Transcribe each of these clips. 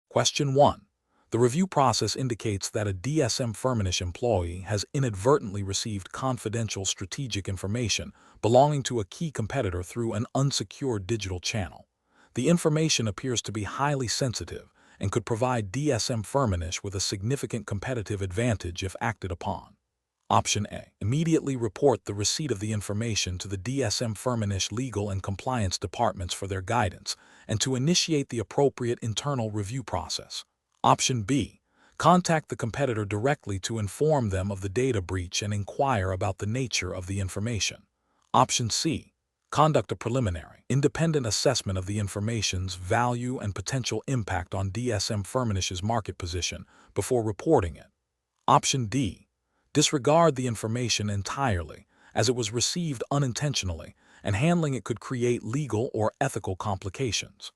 Question 1. The review process indicates that a DSM Firmenich employee has inadvertently received confidential strategic information belonging to a key competitor through an unsecured digital channel. The information appears to be highly sensitive and could provide DSM Firmenich with a significant competitive advantage if acted upon. Option A. Immediately report the receipt of the information to the DSM Firmenich legal and compliance departments for their guidance and to initiate the appropriate internal review process. Option B. Contact the competitor directly to inform them of the data breach and inquire about the nature of the information. Option C. Conduct a preliminary, independent assessment of the information's value and potential impact on DSM Firmenich's market position before reporting it. Option D. Disregard the information entirely, as it was received unintentionally, and handling it could create legal or ethical complications.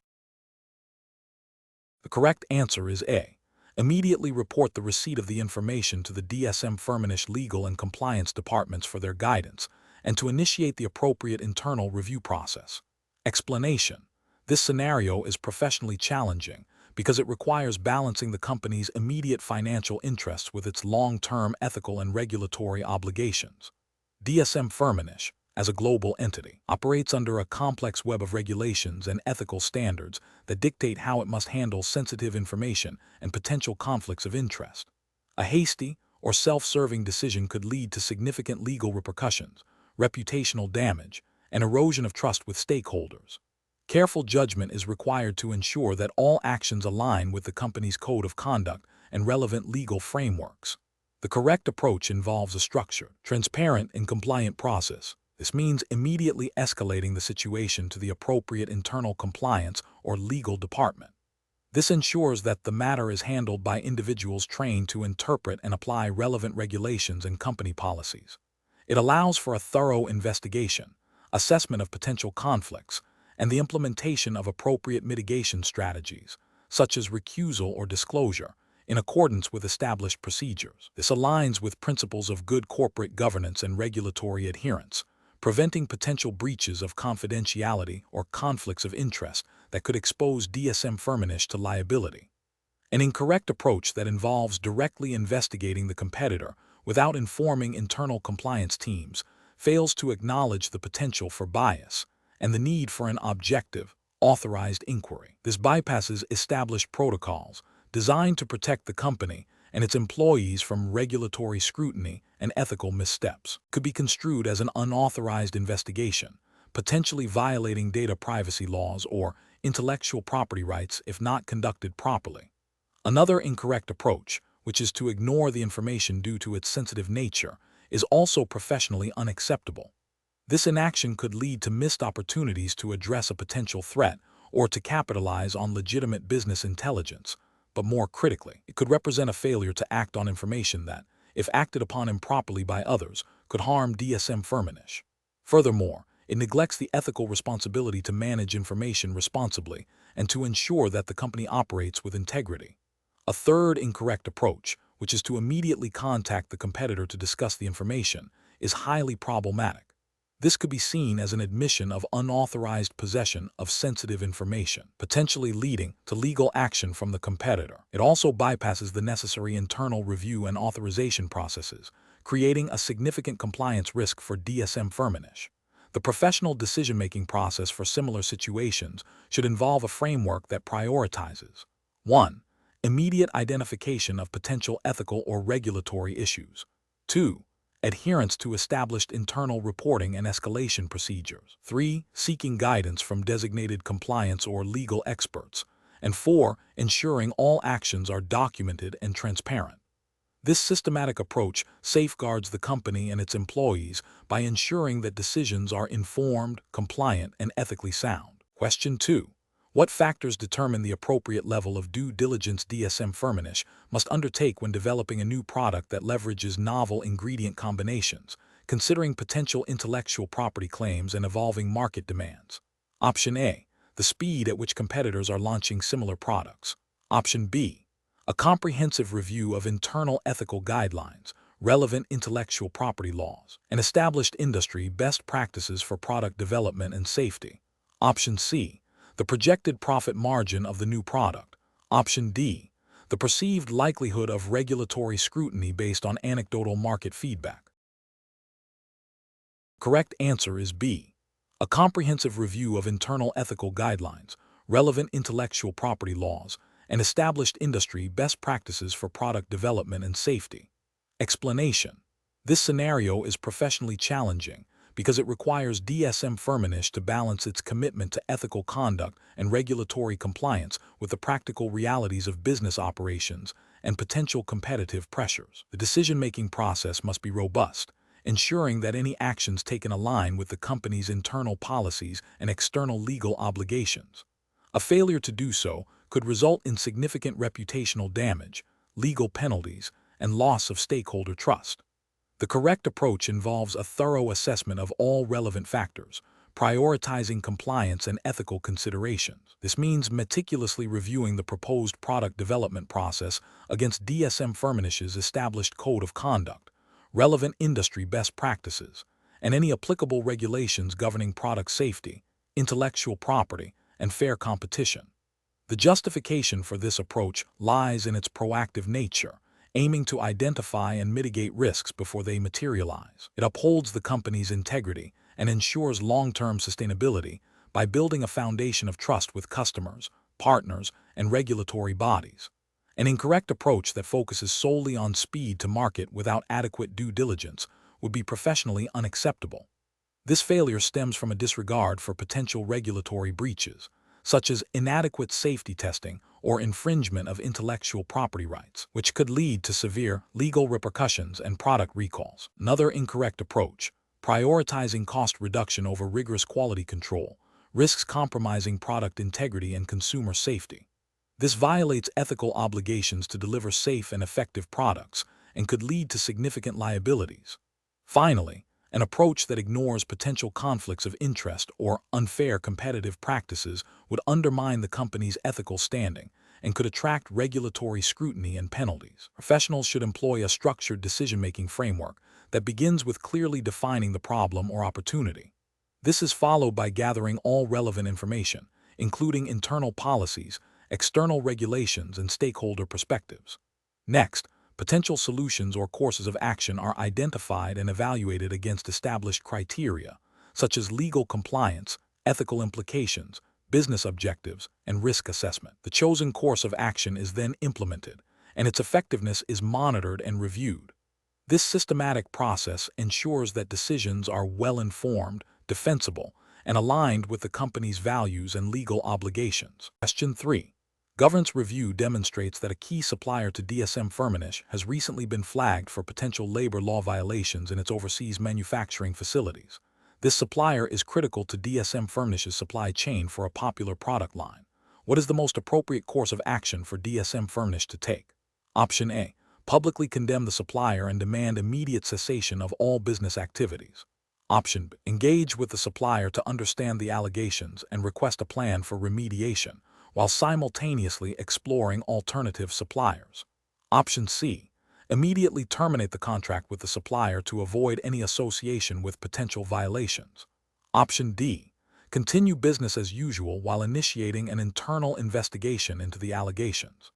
The correct answer is A. Immediately report the receipt of the information to the DSM Firmenich legal and compliance departments for their guidance, and to initiate the appropriate internal review process. Explanation: this scenario is professionally challenging because it requires balancing the company's immediate financial interests with its long-term ethical and regulatory obligations. DSM Firmenich, as a global entity, operates under a complex web of regulations and ethical standards that dictate how it must handle sensitive information and potential conflicts of interest. A hasty or self-serving decision could lead to significant legal repercussions, reputational damage, and erosion of trust with stakeholders. Careful judgment is required to ensure that all actions align with the company's code of conduct and relevant legal frameworks. The correct approach involves a structured, transparent, and compliant process. This means immediately escalating the situation to the appropriate internal compliance or legal department. This ensures that the matter is handled by individuals trained to interpret and apply relevant regulations and company policies. It allows for a thorough investigation, assessment of potential conflicts, and the implementation of appropriate mitigation strategies, such as recusal or disclosure, in accordance with established procedures. This aligns with principles of good corporate governance and regulatory adherence, preventing potential breaches of confidentiality or conflicts of interest that could expose DSM Firmenich to liability. An incorrect approach that involves directly investigating the competitor without informing internal compliance teams fails to acknowledge the potential for bias and the need for an objective, authorized inquiry. This bypasses established protocols designed to protect the company and its employees from regulatory scrutiny and ethical missteps. Could be construed as an unauthorized investigation, potentially violating data privacy laws or intellectual property rights if not conducted properly. Another incorrect approach, which is to ignore the information due to its sensitive nature, is also professionally unacceptable. This inaction could lead to missed opportunities to address a potential threat or to capitalize on legitimate business intelligence, but more critically, it could represent a failure to act on information that, if acted upon improperly by others, could harm DSM Firmenich. Furthermore, it neglects the ethical responsibility to manage information responsibly and to ensure that the company operates with integrity. A third incorrect approach, which is to immediately contact the competitor to discuss the information, is highly problematic. This could be seen as an admission of unauthorized possession of sensitive information, potentially leading to legal action from the competitor. It also bypasses the necessary internal review and authorization processes, creating a significant compliance risk for DSM Firmenich. The professional decision-making process for similar situations should involve a framework that prioritizes 1. Immediate identification of potential ethical or regulatory issues. 2. Adherence to established internal reporting and escalation procedures. 3. Seeking guidance from designated compliance or legal experts. And 4. Ensuring all actions are documented and transparent. This systematic approach safeguards the company and its employees by ensuring that decisions are informed, compliant, and ethically sound. Question 2. What factors determine the appropriate level of due diligence DSM Firmenich must undertake when developing a new product that leverages novel ingredient combinations, considering potential intellectual property claims and evolving market demands? Option A. The speed at which competitors are launching similar products. Option B. A comprehensive review of internal ethical guidelines, relevant intellectual property laws, and established industry best practices for product development and safety. Option C. The projected profit margin of the new product. Option D, the perceived likelihood of regulatory scrutiny based on anecdotal market feedback. Correct answer is B, a comprehensive review of internal ethical guidelines, relevant intellectual property laws, and established industry best practices for product development and safety. Explanation: this scenario is professionally challenging because it requires DSM Firmenich to balance its commitment to ethical conduct and regulatory compliance with the practical realities of business operations and potential competitive pressures. The decision-making process must be robust, ensuring that any actions taken align with the company's internal policies and external legal obligations. A failure to do so could result in significant reputational damage, legal penalties, and loss of stakeholder trust. The correct approach involves a thorough assessment of all relevant factors, prioritizing compliance and ethical considerations. This means meticulously reviewing the proposed product development process against DSM Firmenich's established code of conduct, relevant industry best practices, and any applicable regulations governing product safety, intellectual property, and fair competition. The justification for this approach lies in its proactive nature, aiming to identify and mitigate risks before they materialize. It upholds the company's integrity and ensures long-term sustainability by building a foundation of trust with customers, partners, and regulatory bodies. An incorrect approach that focuses solely on speed to market without adequate due diligence would be professionally unacceptable. This failure stems from a disregard for potential regulatory breaches, such as inadequate safety testing or infringement of intellectual property rights, which could lead to severe legal repercussions and product recalls. Another incorrect approach, prioritizing cost reduction over rigorous quality control, risks compromising product integrity and consumer safety. This violates ethical obligations to deliver safe and effective products and could lead to significant liabilities. Finally, an approach that ignores potential conflicts of interest or unfair competitive practices would undermine the company's ethical standing and could attract regulatory scrutiny and penalties. Professionals should employ a structured decision-making framework that begins with clearly defining the problem or opportunity. This is followed by gathering all relevant information, including internal policies, external regulations, and stakeholder perspectives. Next, potential solutions or courses of action are identified and evaluated against established criteria, such as legal compliance, ethical implications, business objectives, and risk assessment. The chosen course of action is then implemented, and its effectiveness is monitored and reviewed. This systematic process ensures that decisions are well-informed, defensible, and aligned with the company's values and legal obligations. Question 3. Governance review demonstrates that a key supplier to DSM Firmenich has recently been flagged for potential labor law violations in its overseas manufacturing facilities. This supplier is critical to DSM Firmenich's supply chain for a popular product line. What is the most appropriate course of action for DSM Firmenich to take? Option A. Publicly condemn the supplier and demand immediate cessation of all business activities. Option B. Engage with the supplier to understand the allegations and request a plan for remediation, while simultaneously exploring alternative suppliers. Option C. Immediately terminate the contract with the supplier to avoid any association with potential violations. Option D. Continue business as usual while initiating an internal investigation into the allegations.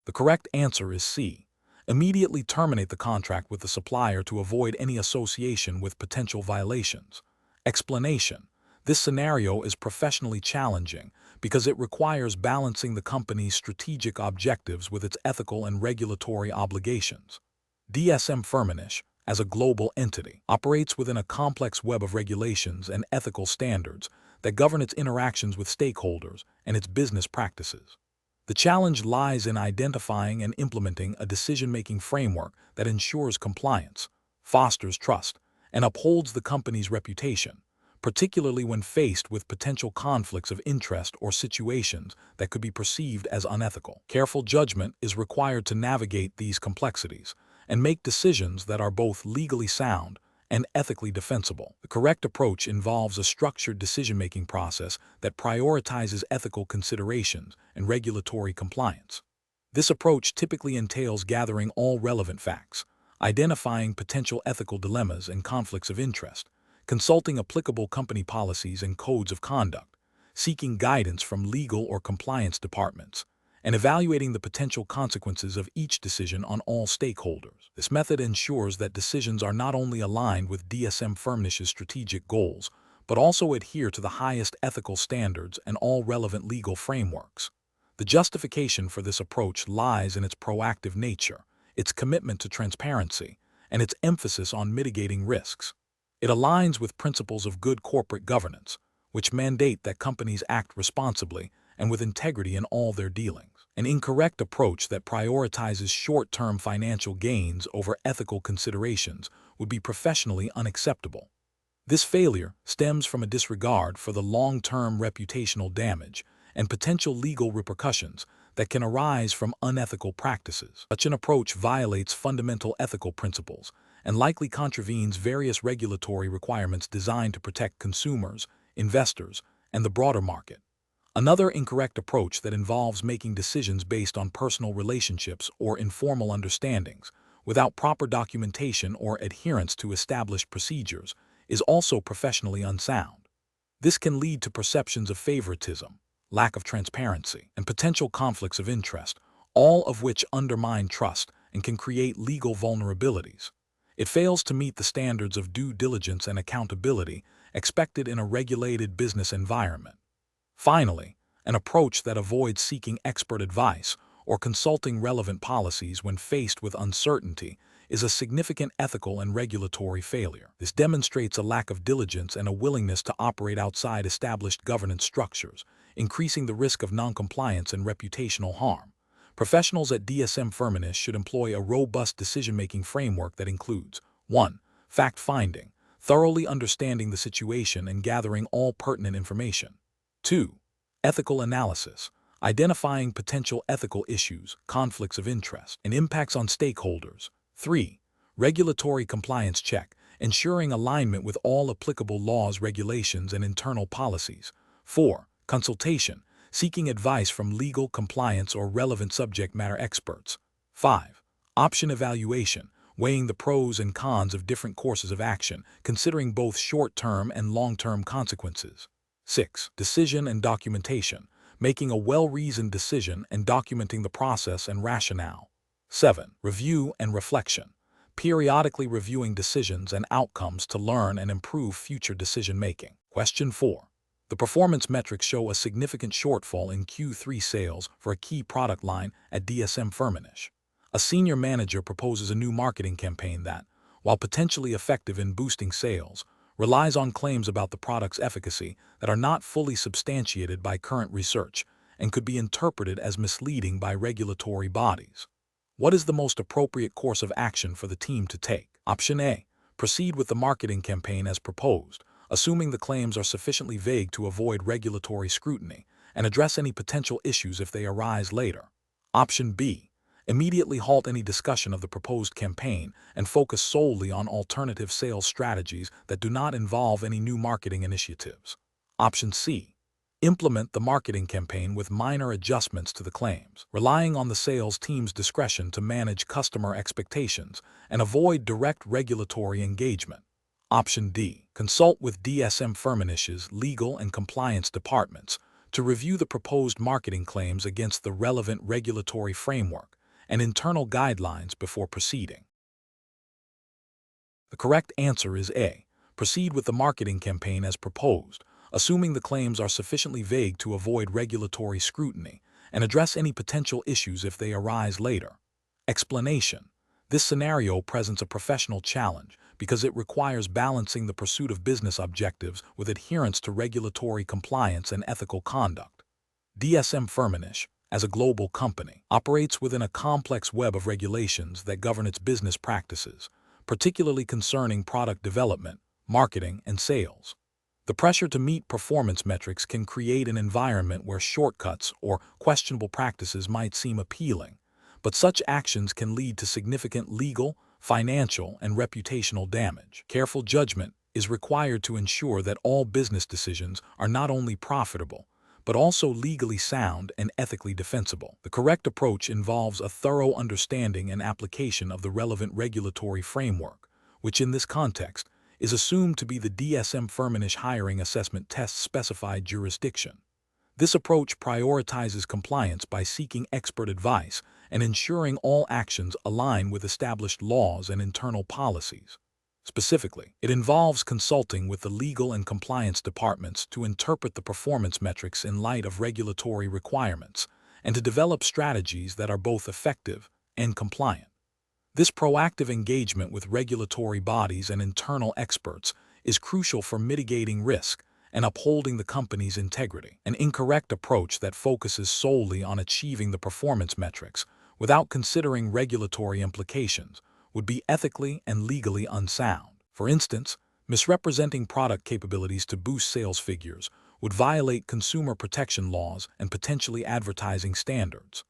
The correct answer is C. Immediately terminate the contract with the supplier to avoid any association with potential violations. Explanation: this scenario is professionally challenging because it requires balancing the company's strategic objectives with its ethical and regulatory obligations. DSM Firmenich, as a global entity, operates within a complex web of regulations and ethical standards that govern its interactions with stakeholders and its business practices. The challenge lies in identifying and implementing a decision-making framework that ensures compliance, fosters trust, and upholds the company's reputation, particularly when faced with potential conflicts of interest or situations that could be perceived as unethical. Careful judgment is required to navigate these complexities and make decisions that are both legally sound and ethically defensible. The correct approach involves a structured decision-making process that prioritizes ethical considerations and regulatory compliance. This approach typically entails gathering all relevant facts, identifying potential ethical dilemmas and conflicts of interest, consulting applicable company policies and codes of conduct, seeking guidance from legal or compliance departments, and evaluating the potential consequences of each decision on all stakeholders. This method ensures that decisions are not only aligned with DSM Firmenich's strategic goals, but also adhere to the highest ethical standards and all relevant legal frameworks. The justification for this approach lies in its proactive nature, its commitment to transparency, and its emphasis on mitigating risks. It aligns with principles of good corporate governance, which mandate that companies act responsibly and with integrity in all their dealings. An incorrect approach that prioritizes short-term financial gains over ethical considerations would be professionally unacceptable. This failure stems from a disregard for the long-term reputational damage and potential legal repercussions that can arise from unethical practices. Such an approach violates fundamental ethical principles and likely contravenes various regulatory requirements designed to protect consumers, investors, and the broader market. Another incorrect approach that involves making decisions based on personal relationships or informal understandings, without proper documentation or adherence to established procedures, is also professionally unsound. This can lead to perceptions of favoritism, lack of transparency, and potential conflicts of interest, all of which undermine trust and can create legal vulnerabilities. It fails to meet the standards of due diligence and accountability expected in a regulated business environment. Finally, an approach that avoids seeking expert advice or consulting relevant policies when faced with uncertainty is a significant ethical and regulatory failure. This demonstrates a lack of diligence and a willingness to operate outside established governance structures, increasing the risk of noncompliance and reputational harm. Professionals at DSM Firmenich should employ a robust decision-making framework that includes 1. Fact-finding, thoroughly understanding the situation and gathering all pertinent information. 2. Ethical analysis, identifying potential ethical issues, conflicts of interest, and impacts on stakeholders. 3. Regulatory compliance check, ensuring alignment with all applicable laws, regulations, and internal policies. 4. Consultation, seeking advice from legal, compliance, or relevant subject matter experts. 5. Option evaluation, weighing the pros and cons of different courses of action, considering both short-term and long-term consequences. 6. Decision and documentation, making a well-reasoned decision and documenting the process and rationale. 7. Review and reflection, periodically reviewing decisions and outcomes to learn and improve future decision-making. Question 4. The performance metrics show a significant shortfall in Q3 sales for a key product line at DSM Firmenich. A senior manager proposes a new marketing campaign that, while potentially effective in boosting sales, relies on claims about the product's efficacy that are not fully substantiated by current research and could be interpreted as misleading by regulatory bodies. What is the most appropriate course of action for the team to take? Option A. Proceed with the marketing campaign as proposed, assuming the claims are sufficiently vague to avoid regulatory scrutiny, and address any potential issues if they arise later. Option B. Immediately halt any discussion of the proposed campaign and focus solely on alternative sales strategies that do not involve any new marketing initiatives. Option C. Implement the marketing campaign with minor adjustments to the claims, relying on the sales team's discretion to manage customer expectations and avoid direct regulatory engagement. Option D. Consult with DSM Firmenich's legal and compliance departments to review the proposed marketing claims against the relevant regulatory framework and internal guidelines before proceeding. The correct answer is A. Proceed with the marketing campaign as proposed, assuming the claims are sufficiently vague to avoid regulatory scrutiny and address any potential issues if they arise later. Explanation. This scenario presents a professional challenge because it requires balancing the pursuit of business objectives with adherence to regulatory compliance and ethical conduct. DSM Firmenich, as a global company, operates within a complex web of regulations that govern its business practices, particularly concerning product development, marketing, and sales. The pressure to meet performance metrics can create an environment where shortcuts or questionable practices might seem appealing, but such actions can lead to significant legal, financial, and reputational damage. Careful judgment is required to ensure that all business decisions are not only profitable, but also legally sound and ethically defensible. The correct approach involves a thorough understanding and application of the relevant regulatory framework, which in this context is assumed to be the DSM Firmenich hiring assessment test specified jurisdiction. This approach prioritizes compliance by seeking expert advice and ensuring all actions align with established laws and internal policies. Specifically, it involves consulting with the legal and compliance departments to interpret the performance metrics in light of regulatory requirements and to develop strategies that are both effective and compliant. This proactive engagement with regulatory bodies and internal experts is crucial for mitigating risk and upholding the company's integrity. An incorrect approach that focuses solely on achieving the performance metrics without considering regulatory implications would be ethically and legally unsound. For instance, misrepresenting product capabilities to boost sales figures would violate consumer protection laws and potentially advertising standards.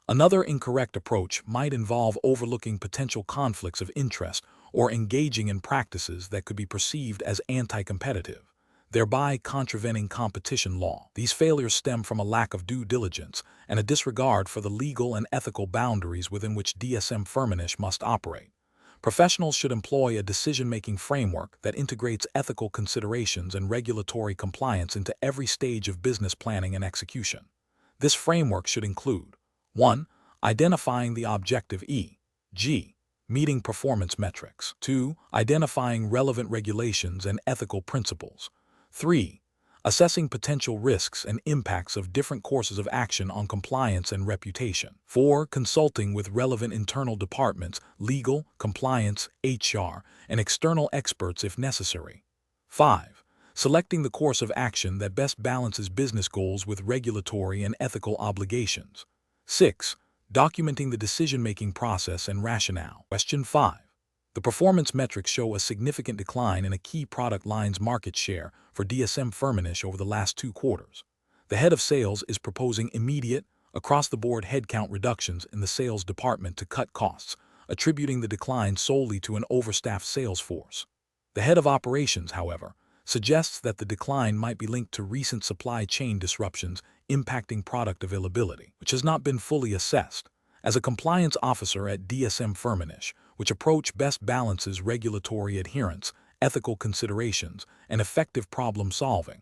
Another incorrect approach might involve overlooking potential conflicts of interest or engaging in practices that could be perceived as anti-competitive, thereby contravening competition law. These failures stem from a lack of due diligence and a disregard for the legal and ethical boundaries within which DSM Firmenich must operate. Professionals should employ a decision-making framework that integrates ethical considerations and regulatory compliance into every stage of business planning and execution. This framework should include 1. Identifying the objective e.g., meeting performance metrics. 2. Identifying relevant regulations and ethical principles. 3. Assessing potential risks and impacts of different courses of action on compliance and reputation. 4. Consulting with relevant internal departments, legal, compliance, HR, and external experts if necessary. 5. Selecting the course of action that best balances business goals with regulatory and ethical obligations. 6. Documenting the decision-making process and rationale. Question 5. The performance metrics show a significant decline in a key product line's market share for DSM Firmenich over the last 2 quarters. The head of sales is proposing immediate, across-the-board headcount reductions in the sales department to cut costs, attributing the decline solely to an overstaffed sales force. The head of operations, however, suggests that the decline might be linked to recent supply chain disruptions impacting product availability, which has not been fully assessed. As a compliance officer at DSM Firmenich, which approach best balances regulatory adherence, ethical considerations, and effective problem solving.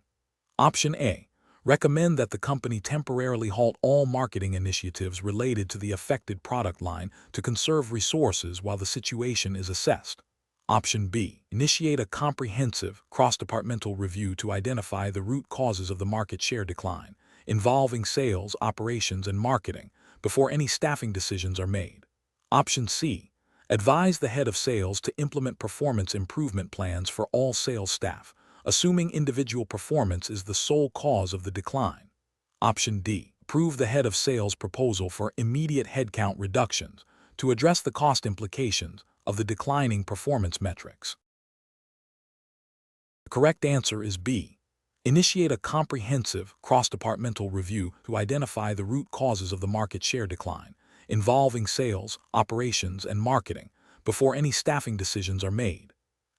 Option A. Recommend that the company temporarily halt all marketing initiatives related to the affected product line to conserve resources while the situation is assessed. Option B. Initiate a comprehensive, cross-departmental review to identify the root causes of the market share decline, involving sales, operations, and marketing, before any staffing decisions are made. Option C. Advise the head of sales to implement performance improvement plans for all sales staff, assuming individual performance is the sole cause of the decline. Option D. Approve the head of sales proposal for immediate headcount reductions to address the cost implications of the declining performance metrics. The correct answer is B. Initiate a comprehensive, cross-departmental review to identify the root causes of the market share decline, involving sales, operations, and marketing, before any staffing decisions are made.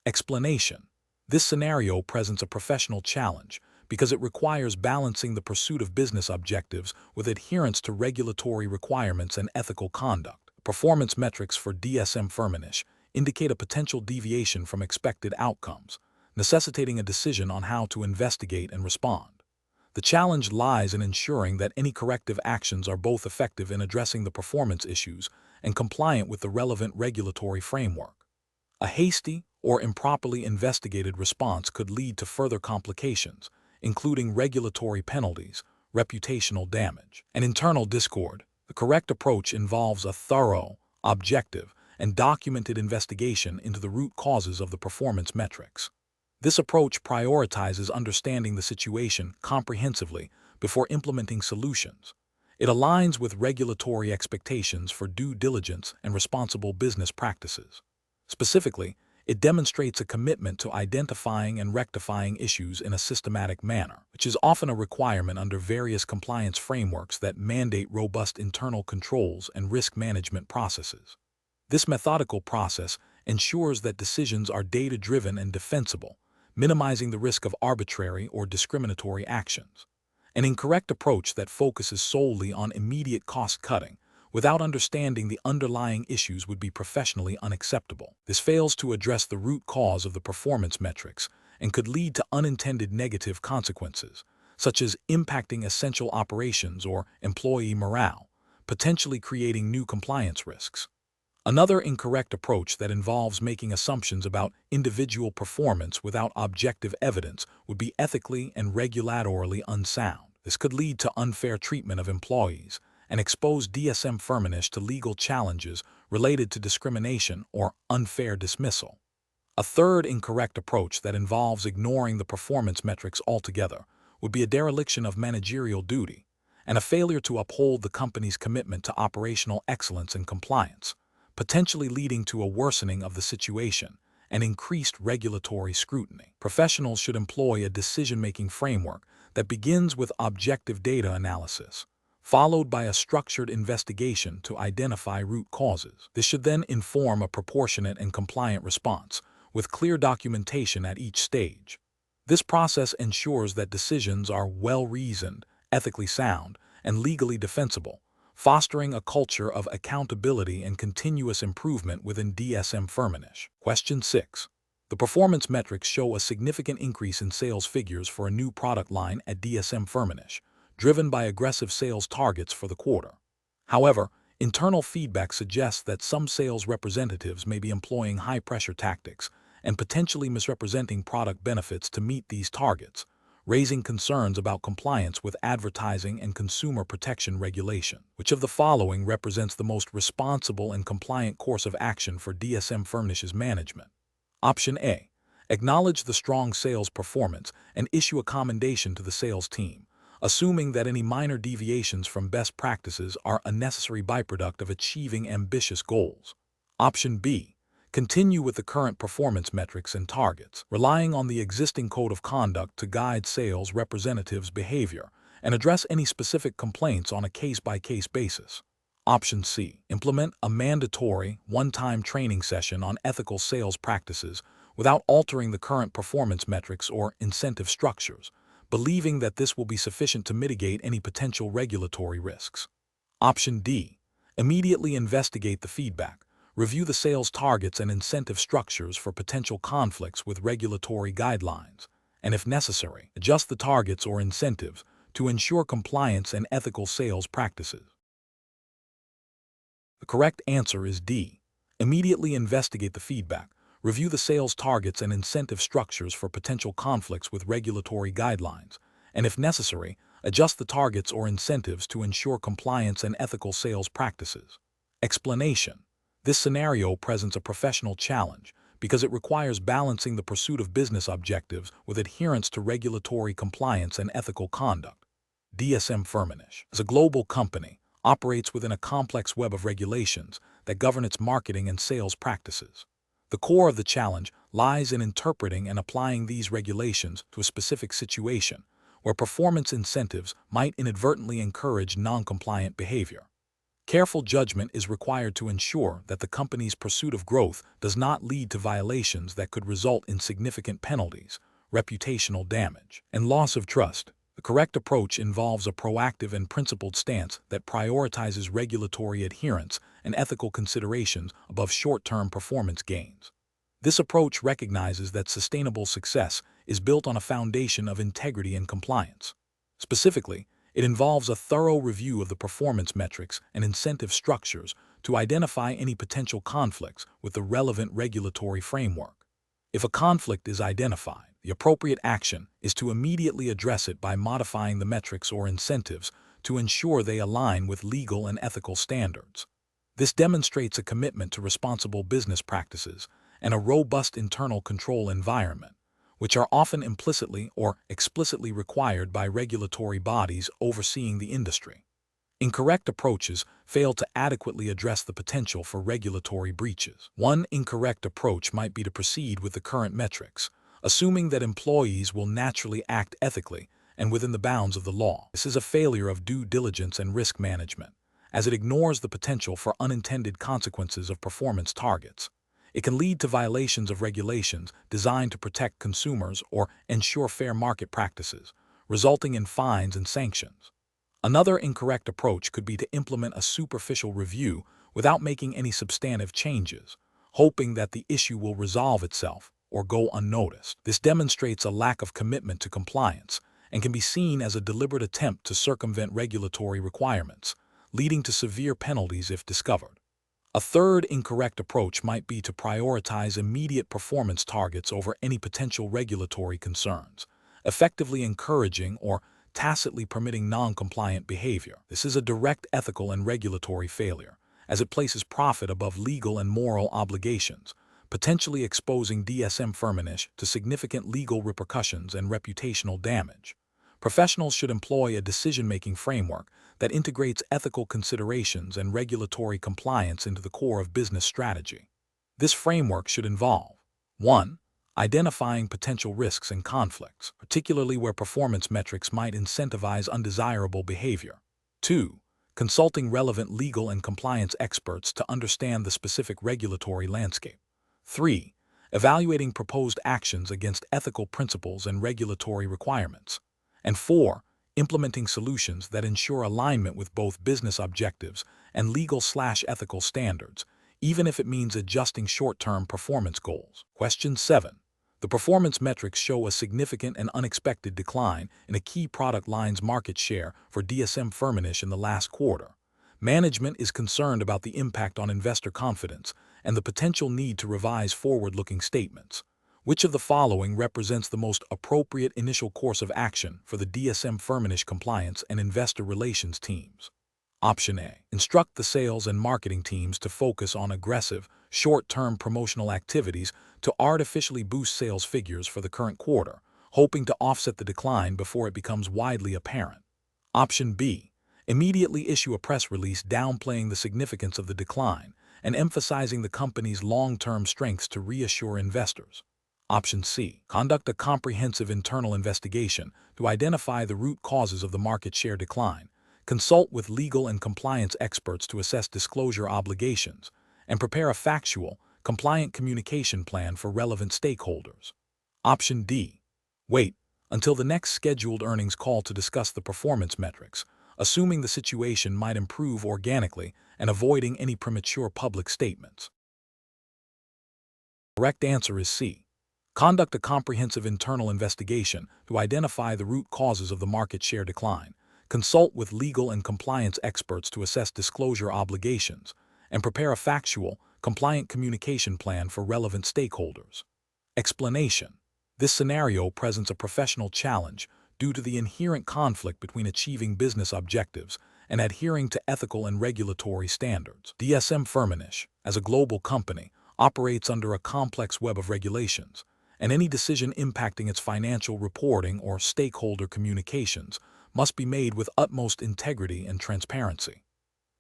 Explanation. This scenario presents a professional challenge because it requires balancing the pursuit of business objectives with adherence to regulatory requirements and ethical conduct. Performance metrics for DSM Firmenich indicate a potential deviation from expected outcomes, necessitating a decision on how to investigate and respond. The challenge lies in ensuring that any corrective actions are both effective in addressing the performance issues and compliant with the relevant regulatory framework. A hasty or improperly investigated response could lead to further complications, including regulatory penalties, reputational damage, and internal discord. The correct approach involves a thorough, objective, and documented investigation into the root causes of the performance metrics. This approach prioritizes understanding the situation comprehensively before implementing solutions. It aligns with regulatory expectations for due diligence and responsible business practices. Specifically, it demonstrates a commitment to identifying and rectifying issues in a systematic manner, which is often a requirement under various compliance frameworks that mandate robust internal controls and risk management processes. This methodical process ensures that decisions are data-driven and defensible, minimizing the risk of arbitrary or discriminatory actions. An incorrect approach that focuses solely on immediate cost-cutting without understanding the underlying issues would be professionally unacceptable. This fails to address the root cause of the performance metrics and could lead to unintended negative consequences, such as impacting essential operations or employee morale, potentially creating new compliance risks. Another incorrect approach that involves making assumptions about individual performance without objective evidence would be ethically and regulatorily unsound. This could lead to unfair treatment of employees and expose DSM Firmenich to legal challenges related to discrimination or unfair dismissal. A third incorrect approach that involves ignoring the performance metrics altogether would be a dereliction of managerial duty and a failure to uphold the company's commitment to operational excellence and compliance, potentially leading to a worsening of the situation and increased regulatory scrutiny. Professionals should employ a decision-making framework that begins with objective data analysis, followed by a structured investigation to identify root causes. This should then inform a proportionate and compliant response, with clear documentation at each stage. This process ensures that decisions are well-reasoned, ethically sound, and legally defensible, fostering a culture of accountability and continuous improvement within DSM Firmenich. Question 6. The performance metrics show a significant increase in sales figures for a new product line at DSM Firmenich, driven by aggressive sales targets for the quarter. However, internal feedback suggests that some sales representatives may be employing high-pressure tactics and potentially misrepresenting product benefits to meet these targets, raising concerns about compliance with advertising and consumer protection regulation. Which of the following represents the most responsible and compliant course of action for DSM Firmenich's management? Option A. Acknowledge the strong sales performance and issue a commendation to the sales team, assuming that any minor deviations from best practices are a necessary byproduct of achieving ambitious goals. Option B. Continue with the current performance metrics and targets, relying on the existing code of conduct to guide sales representatives' behavior and address any specific complaints on a case-by-case basis. Option C. Implement a mandatory, one-time training session on ethical sales practices without altering the current performance metrics or incentive structures, believing that this will be sufficient to mitigate any potential regulatory risks. Option D. Immediately investigate the feedback. Review the sales targets and incentive structures for potential conflicts with regulatory guidelines, and if necessary, adjust the targets or incentives to ensure compliance and ethical sales practices. The correct answer is D. Immediately investigate the feedback. Review the sales targets and incentive structures for potential conflicts with regulatory guidelines, and if necessary, adjust the targets or incentives to ensure compliance and ethical sales practices. Explanation. This scenario presents a professional challenge because it requires balancing the pursuit of business objectives with adherence to regulatory compliance and ethical conduct. DSM Firmenich, as a global company, operates within a complex web of regulations that govern its marketing and sales practices. The core of the challenge lies in interpreting and applying these regulations to a specific situation where performance incentives might inadvertently encourage non-compliant behavior. Careful judgment is required to ensure that the company's pursuit of growth does not lead to violations that could result in significant penalties, reputational damage, and loss of trust. The correct approach involves a proactive and principled stance that prioritizes regulatory adherence and ethical considerations above short-term performance gains. This approach recognizes that sustainable success is built on a foundation of integrity and compliance. Specifically, it involves a thorough review of the performance metrics and incentive structures to identify any potential conflicts with the relevant regulatory framework. If a conflict is identified, the appropriate action is to immediately address it by modifying the metrics or incentives to ensure they align with legal and ethical standards. This demonstrates a commitment to responsible business practices and a robust internal control environment, which are often implicitly or explicitly required by regulatory bodies overseeing the industry. Incorrect approaches fail to adequately address the potential for regulatory breaches. One incorrect approach might be to proceed with the current metrics, assuming that employees will naturally act ethically and within the bounds of the law. This is a failure of due diligence and risk management, as it ignores the potential for unintended consequences of performance targets. It can lead to violations of regulations designed to protect consumers or ensure fair market practices, resulting in fines and sanctions. Another incorrect approach could be to implement a superficial review without making any substantive changes, hoping that the issue will resolve itself or go unnoticed. This demonstrates a lack of commitment to compliance and can be seen as a deliberate attempt to circumvent regulatory requirements, leading to severe penalties if discovered. A third incorrect approach might be to prioritize immediate performance targets over any potential regulatory concerns, effectively encouraging or tacitly permitting non-compliant behavior. This is a direct ethical and regulatory failure, as it places profit above legal and moral obligations, potentially exposing DSM Firmenich to significant legal repercussions and reputational damage. Professionals should employ a decision-making framework that integrates ethical considerations and regulatory compliance into the core of business strategy. This framework should involve 1. Identifying potential risks and conflicts, particularly where performance metrics might incentivize undesirable behavior. 2. Consulting relevant legal and compliance experts to understand the specific regulatory landscape. 3. Evaluating proposed actions against ethical principles and regulatory requirements. And 4. Implementing solutions that ensure alignment with both business objectives and legal/ethical standards, even if it means adjusting short-term performance goals. Question 7. The performance metrics show a significant and unexpected decline in a key product line's market share for DSM Firmenich in the last quarter. Management is concerned about the impact on investor confidence and the potential need to revise forward-looking statements. Which of the following represents the most appropriate initial course of action for the DSM Firmenich compliance and investor relations teams? Option A. Instruct the sales and marketing teams to focus on aggressive, short-term promotional activities to artificially boost sales figures for the current quarter, hoping to offset the decline before it becomes widely apparent. Option B. Immediately issue a press release downplaying the significance of the decline and emphasizing the company's long-term strengths to reassure investors. Option C. Conduct a comprehensive internal investigation to identify the root causes of the market share decline, consult with legal and compliance experts to assess disclosure obligations, and prepare a factual, compliant communication plan for relevant stakeholders. Option D. Wait until the next scheduled earnings call to discuss the performance metrics, assuming the situation might improve organically and avoiding any premature public statements. The correct answer is C. Conduct a comprehensive internal investigation to identify the root causes of the market share decline, consult with legal and compliance experts to assess disclosure obligations, and prepare a factual, compliant communication plan for relevant stakeholders. Explanation. This scenario presents a professional challenge due to the inherent conflict between achieving business objectives and adhering to ethical and regulatory standards. DSM Firmenich, as a global company, operates under a complex web of regulations, and any decision impacting its financial reporting or stakeholder communications must be made with utmost integrity and transparency.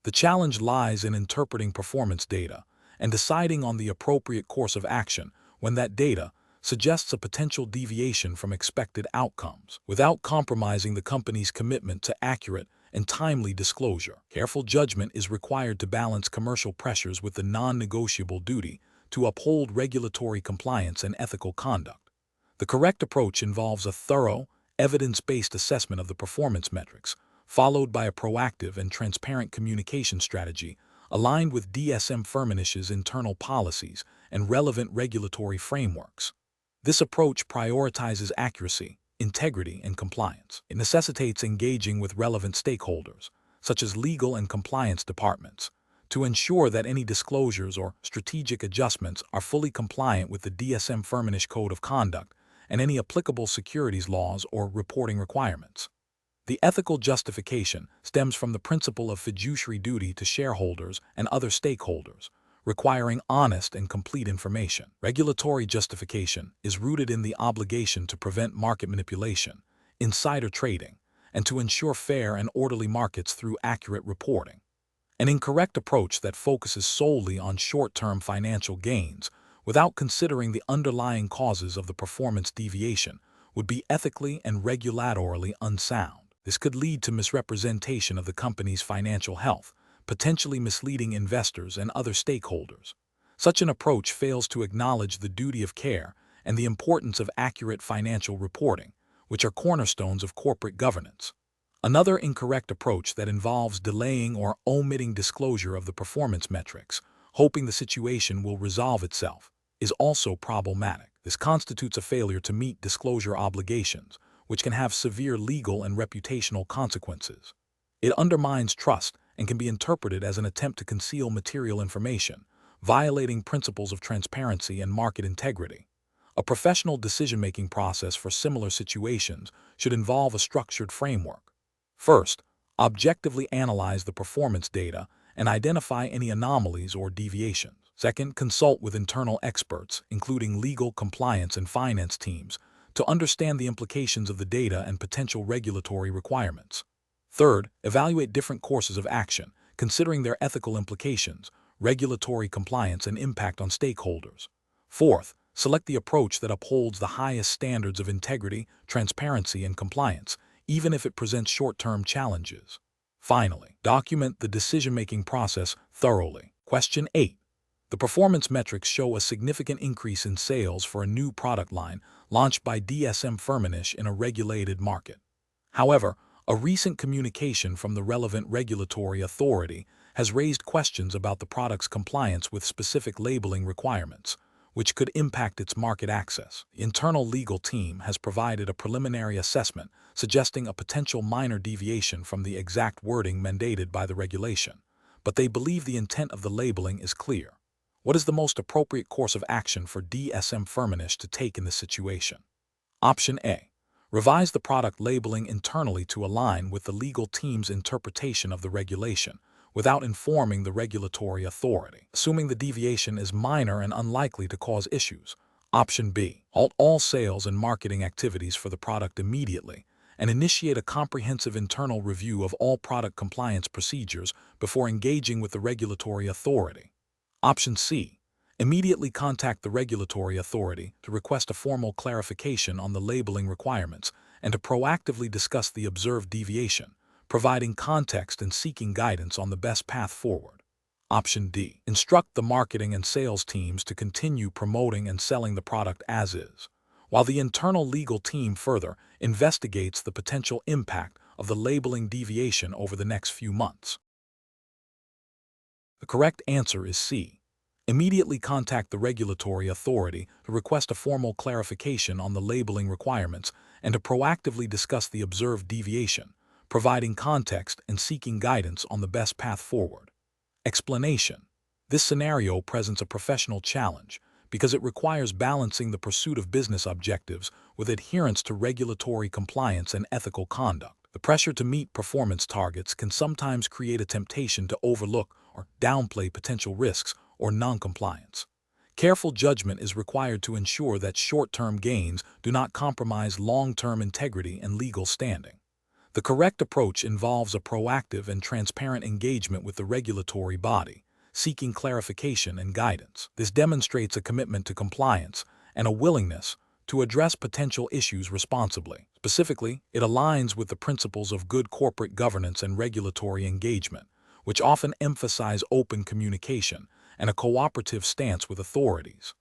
The challenge lies in interpreting performance data and deciding on the appropriate course of action when that data suggests a potential deviation from expected outcomes, without compromising the company's commitment to accurate and timely disclosure. Careful judgment is required to balance commercial pressures with the non-negotiable duty to uphold regulatory compliance and ethical conduct. The correct approach involves a thorough, evidence-based assessment of the performance metrics, followed by a proactive and transparent communication strategy aligned with DSM Firmenich's internal policies and relevant regulatory frameworks. This approach prioritizes accuracy, integrity, and compliance. It necessitates engaging with relevant stakeholders, such as legal and compliance departments, to ensure that any disclosures or strategic adjustments are fully compliant with the DSM Firmenich Code of Conduct and any applicable securities laws or reporting requirements. The ethical justification stems from the principle of fiduciary duty to shareholders and other stakeholders, requiring honest and complete information. Regulatory justification is rooted in the obligation to prevent market manipulation, insider trading, and to ensure fair and orderly markets through accurate reporting. An incorrect approach that focuses solely on short-term financial gains without considering the underlying causes of the performance deviation would be ethically and regulatorily unsound. This could lead to misrepresentation of the company's financial health, potentially misleading investors and other stakeholders. Such an approach fails to acknowledge the duty of care and the importance of accurate financial reporting, which are cornerstones of corporate governance. Another incorrect approach that involves delaying or omitting disclosure of the performance metrics, hoping the situation will resolve itself, is also problematic. This constitutes a failure to meet disclosure obligations, which can have severe legal and reputational consequences. It undermines trust and can be interpreted as an attempt to conceal material information, violating principles of transparency and market integrity. A professional decision-making process for similar situations should involve a structured framework. First, objectively analyze the performance data and identify any anomalies or deviations. Second, consult with internal experts, including legal, compliance, and finance teams, to understand the implications of the data and potential regulatory requirements. Third, evaluate different courses of action, considering their ethical implications, regulatory compliance, and impact on stakeholders. Fourth, select the approach that upholds the highest standards of integrity, transparency, and compliance, even if it presents short-term challenges. Finally, document the decision-making process thoroughly. Question 8. The performance metrics show a significant increase in sales for a new product line launched by DSM Firmenich in a regulated market. However, a recent communication from the relevant regulatory authority has raised questions about the product's compliance with specific labeling requirements, which could impact its market access. The internal legal team has provided a preliminary assessment suggesting a potential minor deviation from the exact wording mandated by the regulation, but they believe the intent of the labeling is clear. What is the most appropriate course of action for DSM Firmenich to take in this situation? Option A. Revise the product labeling internally to align with the legal team's interpretation of the regulation, without informing the regulatory authority, assuming the deviation is minor and unlikely to cause issues. Option B. Halt all sales and marketing activities for the product immediately and initiate a comprehensive internal review of all product compliance procedures before engaging with the regulatory authority. Option C. Immediately contact the regulatory authority to request a formal clarification on the labeling requirements and to proactively discuss the observed deviation, providing context and seeking guidance on the best path forward. Option D. Instruct the marketing and sales teams to continue promoting and selling the product as is, while the internal legal team further investigates the potential impact of the labeling deviation over the next few months. The correct answer is C. Immediately contact the regulatory authority to request a formal clarification on the labeling requirements and to proactively discuss the observed deviation, providing context and seeking guidance on the best path forward. Explanation. This scenario presents a professional challenge because it requires balancing the pursuit of business objectives with adherence to regulatory compliance and ethical conduct. The pressure to meet performance targets can sometimes create a temptation to overlook or downplay potential risks or non-compliance. Careful judgment is required to ensure that short-term gains do not compromise long-term integrity and legal standing. The correct approach involves a proactive and transparent engagement with the regulatory body, seeking clarification and guidance. This demonstrates a commitment to compliance and a willingness to address potential issues responsibly. Specifically, it aligns with the principles of good corporate governance and regulatory engagement, which often emphasize open communication and a cooperative stance with authorities.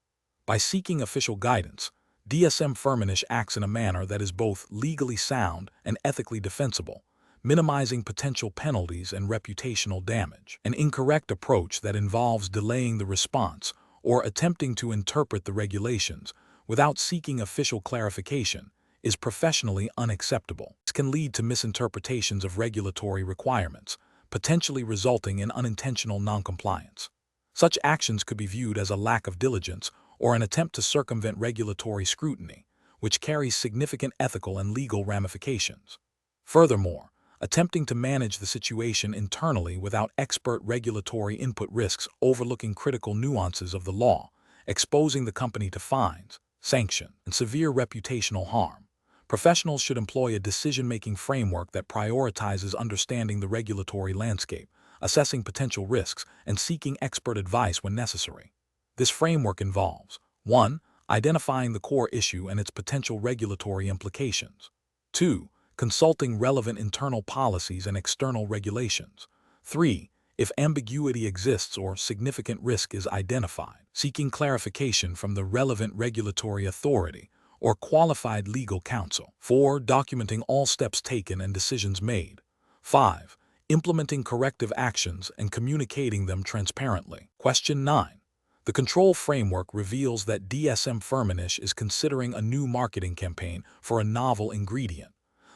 By seeking official guidance, DSM Firmenich acts in a manner that is both legally sound and ethically defensible, minimizing potential penalties and reputational damage. An incorrect approach that involves delaying the response or attempting to interpret the regulations without seeking official clarification is professionally unacceptable. This can lead to misinterpretations of regulatory requirements, potentially resulting in unintentional noncompliance. Such actions could be viewed as a lack of diligence or an attempt to circumvent regulatory scrutiny, which carries significant ethical and legal ramifications. Furthermore, attempting to manage the situation internally without expert regulatory input risks overlooking critical nuances of the law, exposing the company to fines, sanctions, and severe reputational harm. Professionals should employ a decision-making framework that prioritizes understanding the regulatory landscape, assessing potential risks, and seeking expert advice when necessary. This framework involves 1. Identifying the core issue and its potential regulatory implications. 2. Consulting relevant internal policies and external regulations. 3. If ambiguity exists or significant risk is identified, seeking clarification from the relevant regulatory authority or qualified legal counsel. 4. Documenting all steps taken and decisions made. 5. Implementing corrective actions and communicating them transparently. Question 9. The control framework reveals that DSM Firmenich is considering a new marketing campaign for a novel ingredient.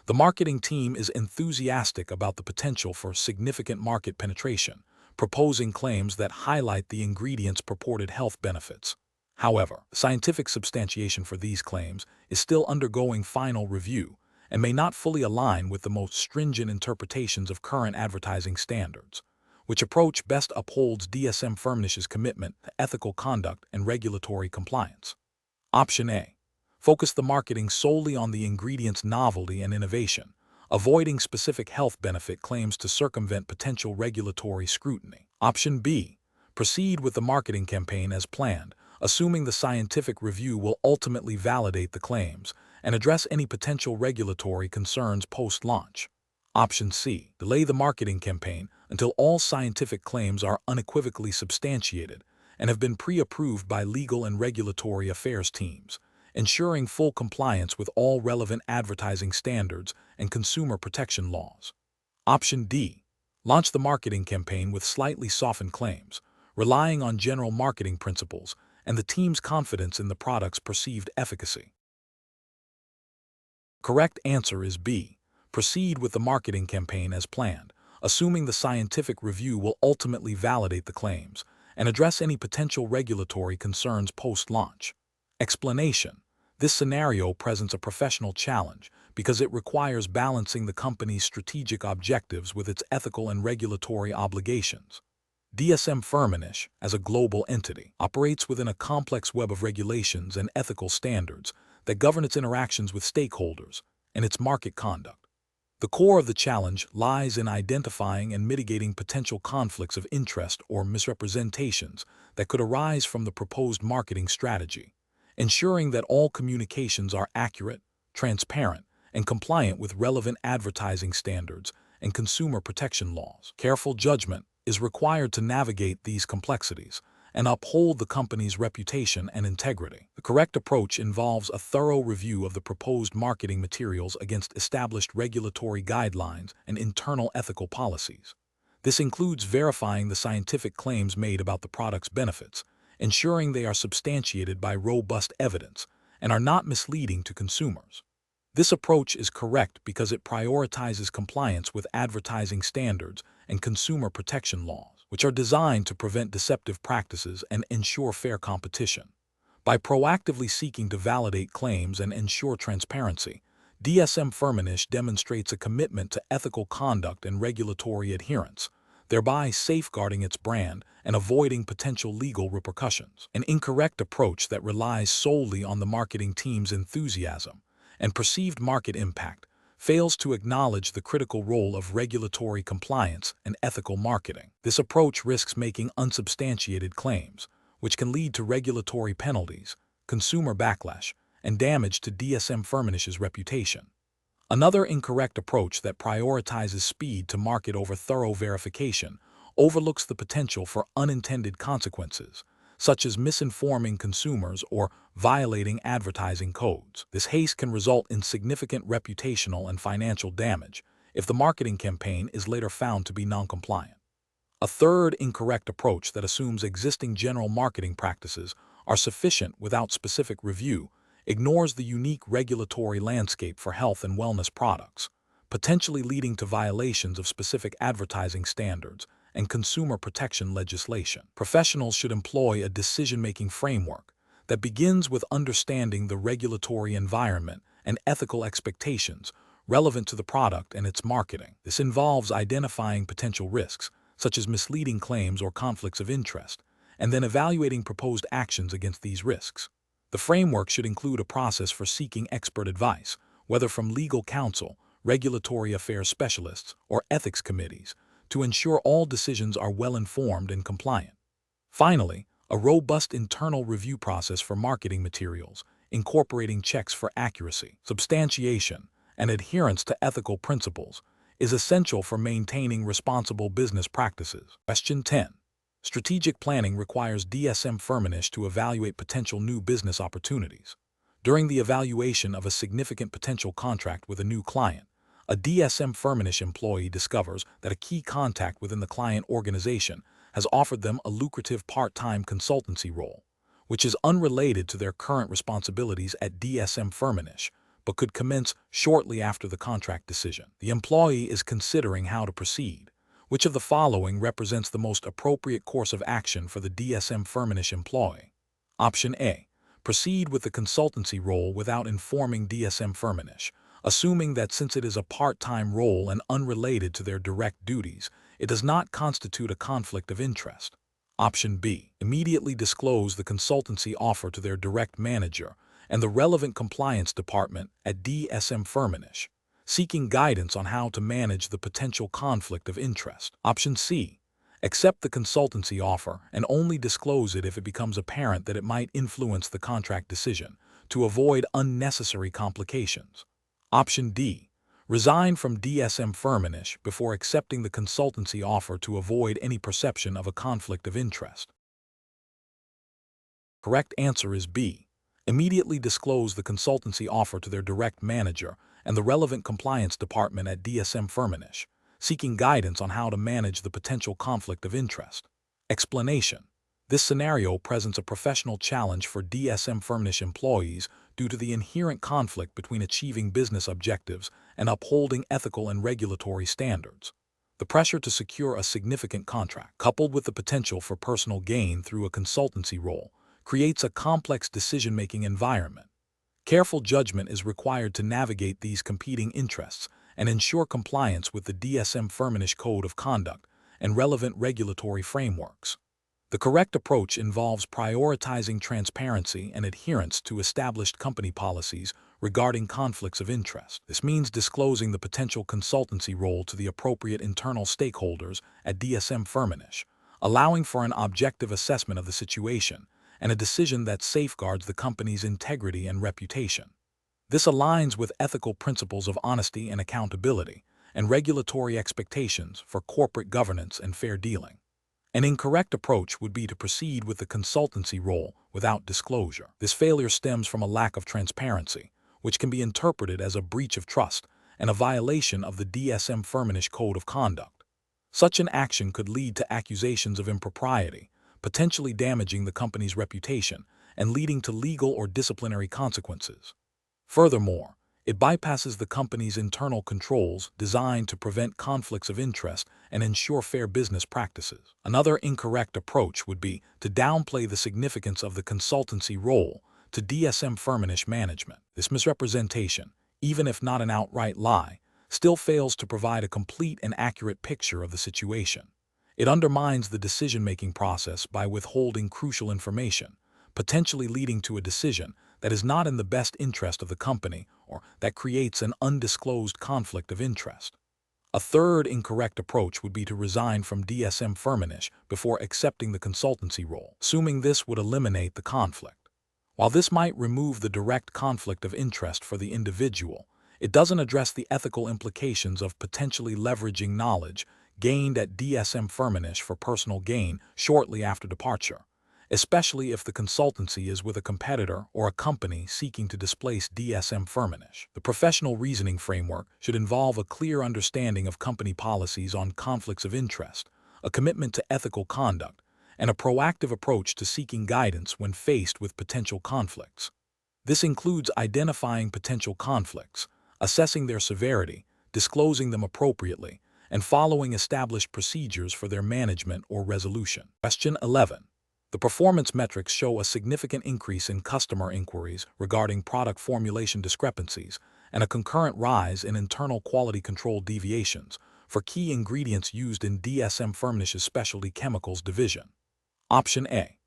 The marketing team is enthusiastic about the potential for significant market penetration, proposing claims that highlight the ingredient's purported health benefits. However, scientific substantiation for these claims is still undergoing final review and may not fully align with the most stringent interpretations of current advertising standards. Which approach best upholds DSM Firmenich's commitment to ethical conduct and regulatory compliance? Option A. Focus the marketing solely on the ingredient's novelty and innovation, avoiding specific health benefit claims to circumvent potential regulatory scrutiny. Option B. Proceed with the marketing campaign as planned, assuming the scientific review will ultimately validate the claims and address any potential regulatory concerns post-launch. Option C. Delay the marketing campaign until all scientific claims are unequivocally substantiated and have been pre-approved by legal and regulatory affairs teams, ensuring full compliance with all relevant advertising standards and consumer protection laws. Option D. Launch the marketing campaign with slightly softened claims, relying on general marketing principles and the team's confidence in the product's perceived efficacy. Correct answer is B. Proceed with the marketing campaign as planned, assuming the scientific review will ultimately validate the claims and address any potential regulatory concerns post-launch. Explanation: this scenario presents a professional challenge because it requires balancing the company's strategic objectives with its ethical and regulatory obligations. DSM Firmenich, as a global entity, operates within a complex web of regulations and ethical standards that govern its interactions with stakeholders and its market conduct. The core of the challenge lies in identifying and mitigating potential conflicts of interest or misrepresentations that could arise from the proposed marketing strategy, ensuring that all communications are accurate, transparent, and compliant with relevant advertising standards and consumer protection laws. Careful judgment is required to navigate these complexities and uphold the company's reputation and integrity. The correct approach involves a thorough review of the proposed marketing materials against established regulatory guidelines and internal ethical policies. This includes verifying the scientific claims made about the product's benefits, ensuring they are substantiated by robust evidence and are not misleading to consumers. This approach is correct because it prioritizes compliance with advertising standards and consumer protection laws, which are designed to prevent deceptive practices and ensure fair competition. By proactively seeking to validate claims and ensure transparency, DSM Firmenich demonstrates a commitment to ethical conduct and regulatory adherence, thereby safeguarding its brand and avoiding potential legal repercussions. An incorrect approach that relies solely on the marketing team's enthusiasm and perceived market impact fails to acknowledge the critical role of regulatory compliance and ethical marketing. This approach risks making unsubstantiated claims, which can lead to regulatory penalties, consumer backlash, and damage to DSM Firmenich's reputation. Another incorrect approach that prioritizes speed to market over thorough verification overlooks the potential for unintended consequences, such as misinforming consumers or violating advertising codes. This haste can result in significant reputational and financial damage if the marketing campaign is later found to be non-compliant. A third incorrect approach that assumes existing general marketing practices are sufficient without specific review ignores the unique regulatory landscape for health and wellness products, potentially leading to violations of specific advertising standards and consumer protection legislation. Professionals should employ a decision-making framework that begins with understanding the regulatory environment and ethical expectations relevant to the product and its marketing. This involves identifying potential risks, such as misleading claims or conflicts of interest, and then evaluating proposed actions against these risks. The framework should include a process for seeking expert advice, whether from legal counsel, regulatory affairs specialists, or ethics committees, to ensure all decisions are well-informed and compliant. Finally, a robust internal review process for marketing materials, incorporating checks for accuracy, substantiation, and adherence to ethical principles, is essential for maintaining responsible business practices. Question 10. Strategic planning requires DSM Firmenich to evaluate potential new business opportunities. During the evaluation of a significant potential contract with a new client, a DSM Firmenich employee discovers that a key contact within the client organization has offered them a lucrative part-time consultancy role, which is unrelated to their current responsibilities at DSM Firmenich, but could commence shortly after the contract decision. The employee is considering how to proceed. Which of the following represents the most appropriate course of action for the DSM Firmenich employee? Option A. Proceed with the consultancy role without informing DSM Firmenich, assuming that since it is a part-time role and unrelated to their direct duties, it does not constitute a conflict of interest. Option B. Immediately disclose the consultancy offer to their direct manager and the relevant compliance department at DSM Firmenich, seeking guidance on how to manage the potential conflict of interest. Option C. Accept the consultancy offer and only disclose it if it becomes apparent that it might influence the contract decision, to avoid unnecessary complications. Option D. Resign from DSM Firmenich before accepting the consultancy offer to avoid any perception of a conflict of interest. Correct answer is B. Immediately disclose the consultancy offer to their direct manager and the relevant compliance department at DSM Firmenich, seeking guidance on how to manage the potential conflict of interest. Explanation. This scenario presents a professional challenge for DSM Firmenich employees due to the inherent conflict between achieving business objectives and upholding ethical and regulatory standards. The pressure to secure a significant contract, coupled with the potential for personal gain through a consultancy role, creates a complex decision-making environment. Careful judgment is required to navigate these competing interests and ensure compliance with the DSM Firmenich Code of Conduct and relevant regulatory frameworks. The correct approach involves prioritizing transparency and adherence to established company policies regarding conflicts of interest. This means disclosing the potential consultancy role to the appropriate internal stakeholders at DSM Firmenich, allowing for an objective assessment of the situation and a decision that safeguards the company's integrity and reputation. This aligns with ethical principles of honesty and accountability and regulatory expectations for corporate governance and fair dealing. An incorrect approach would be to proceed with the consultancy role without disclosure. This failure stems from a lack of transparency, which can be interpreted as a breach of trust and a violation of the DSM Firmenich Code of Conduct. Such an action could lead to accusations of impropriety, potentially damaging the company's reputation and leading to legal or disciplinary consequences. Furthermore, it bypasses the company's internal controls designed to prevent conflicts of interest and ensure fair business practices. Another incorrect approach would be to downplay the significance of the consultancy role to DSM Firmenich management. This misrepresentation, even if not an outright lie, still fails to provide a complete and accurate picture of the situation. It undermines the decision-making process by withholding crucial information, potentially leading to a decision that is not in the best interest of the company or that creates an undisclosed conflict of interest. A third incorrect approach would be to resign from DSM Firmenich before accepting the consultancy role, assuming this would eliminate the conflict. While this might remove the direct conflict of interest for the individual, it doesn't address the ethical implications of potentially leveraging knowledge gained at DSM Firmenich for personal gain shortly after departure, especially if the consultancy is with a competitor or a company seeking to displace DSM Firmenich. The professional reasoning framework should involve a clear understanding of company policies on conflicts of interest, a commitment to ethical conduct, and a proactive approach to seeking guidance when faced with potential conflicts. This includes identifying potential conflicts, assessing their severity, disclosing them appropriately, and following established procedures for their management or resolution. Question 11. The performance metrics show a significant increase in customer inquiries regarding product formulation discrepancies and a concurrent rise in internal quality control deviations for key ingredients used in DSM Firmenich's specialty chemicals division. Option A.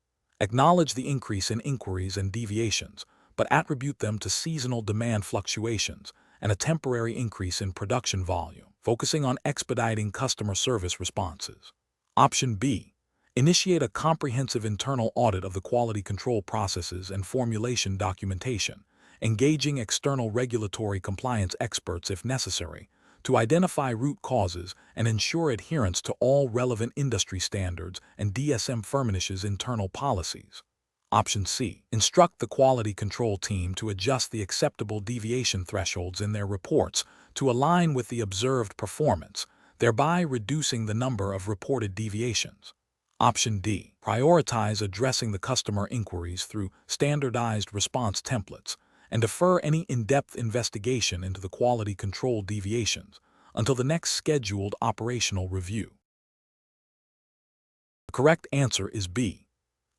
Acknowledge the increase in inquiries and deviations, but attribute them to seasonal demand fluctuations and a temporary increase in production volume, focusing on expediting customer service responses. Option B. Initiate a comprehensive internal audit of the quality control processes and formulation documentation, engaging external regulatory compliance experts if necessary, to identify root causes and ensure adherence to all relevant industry standards and DSM Firmenich's internal policies. Option C. Instruct the quality control team to adjust the acceptable deviation thresholds in their reports to align with the observed performance, thereby reducing the number of reported deviations. Option D. Prioritize addressing the customer inquiries through standardized response templates and defer any in-depth investigation into the quality control deviations until the next scheduled operational review. The correct answer is B.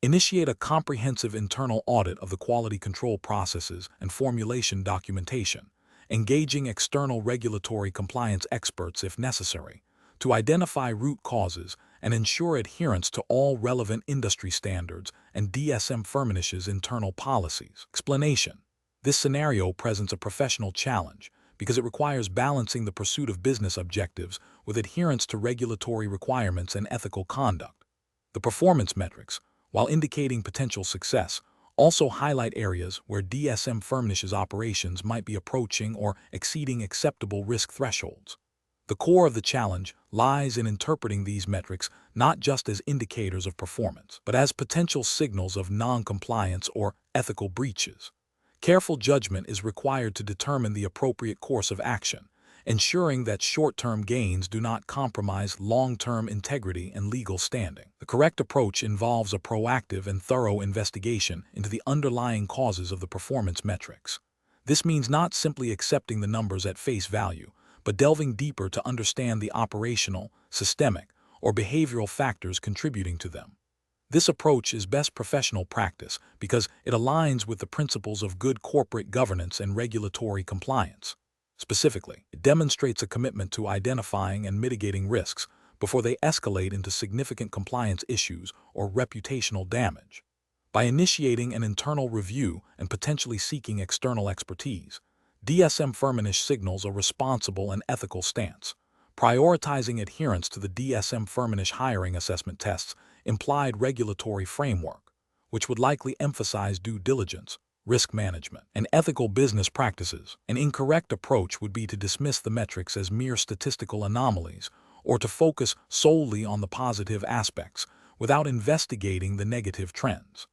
Initiate a comprehensive internal audit of the quality control processes and formulation documentation, engaging external regulatory compliance experts if necessary, to identify root causes and ensure adherence to all relevant industry standards and DSM Firmenich's internal policies. Explanation: this scenario presents a professional challenge because it requires balancing the pursuit of business objectives with adherence to regulatory requirements and ethical conduct. The performance metrics, while indicating potential success, also highlight areas where DSM Firmenich's operations might be approaching or exceeding acceptable risk thresholds. The core of the challenge lies in interpreting these metrics not just as indicators of performance, but as potential signals of non-compliance or ethical breaches. Careful judgment is required to determine the appropriate course of action, ensuring that short-term gains do not compromise long-term integrity and legal standing. The correct approach involves a proactive and thorough investigation into the underlying causes of the performance metrics. This means not simply accepting the numbers at face value, but delving deeper to understand the operational, systemic, or behavioral factors contributing to them. This approach is best professional practice because it aligns with the principles of good corporate governance and regulatory compliance. Specifically, it demonstrates a commitment to identifying and mitigating risks before they escalate into significant compliance issues or reputational damage. By initiating an internal review and potentially seeking external expertise, DSM Firmenich signals a responsible and ethical stance. Prioritizing adherence to the DSM Firmenich hiring assessment test's implied regulatory framework, which would likely emphasize due diligence, risk management, and ethical business practices. An incorrect approach would be to dismiss the metrics as mere statistical anomalies or to focus solely on the positive aspects without investigating the negative trends.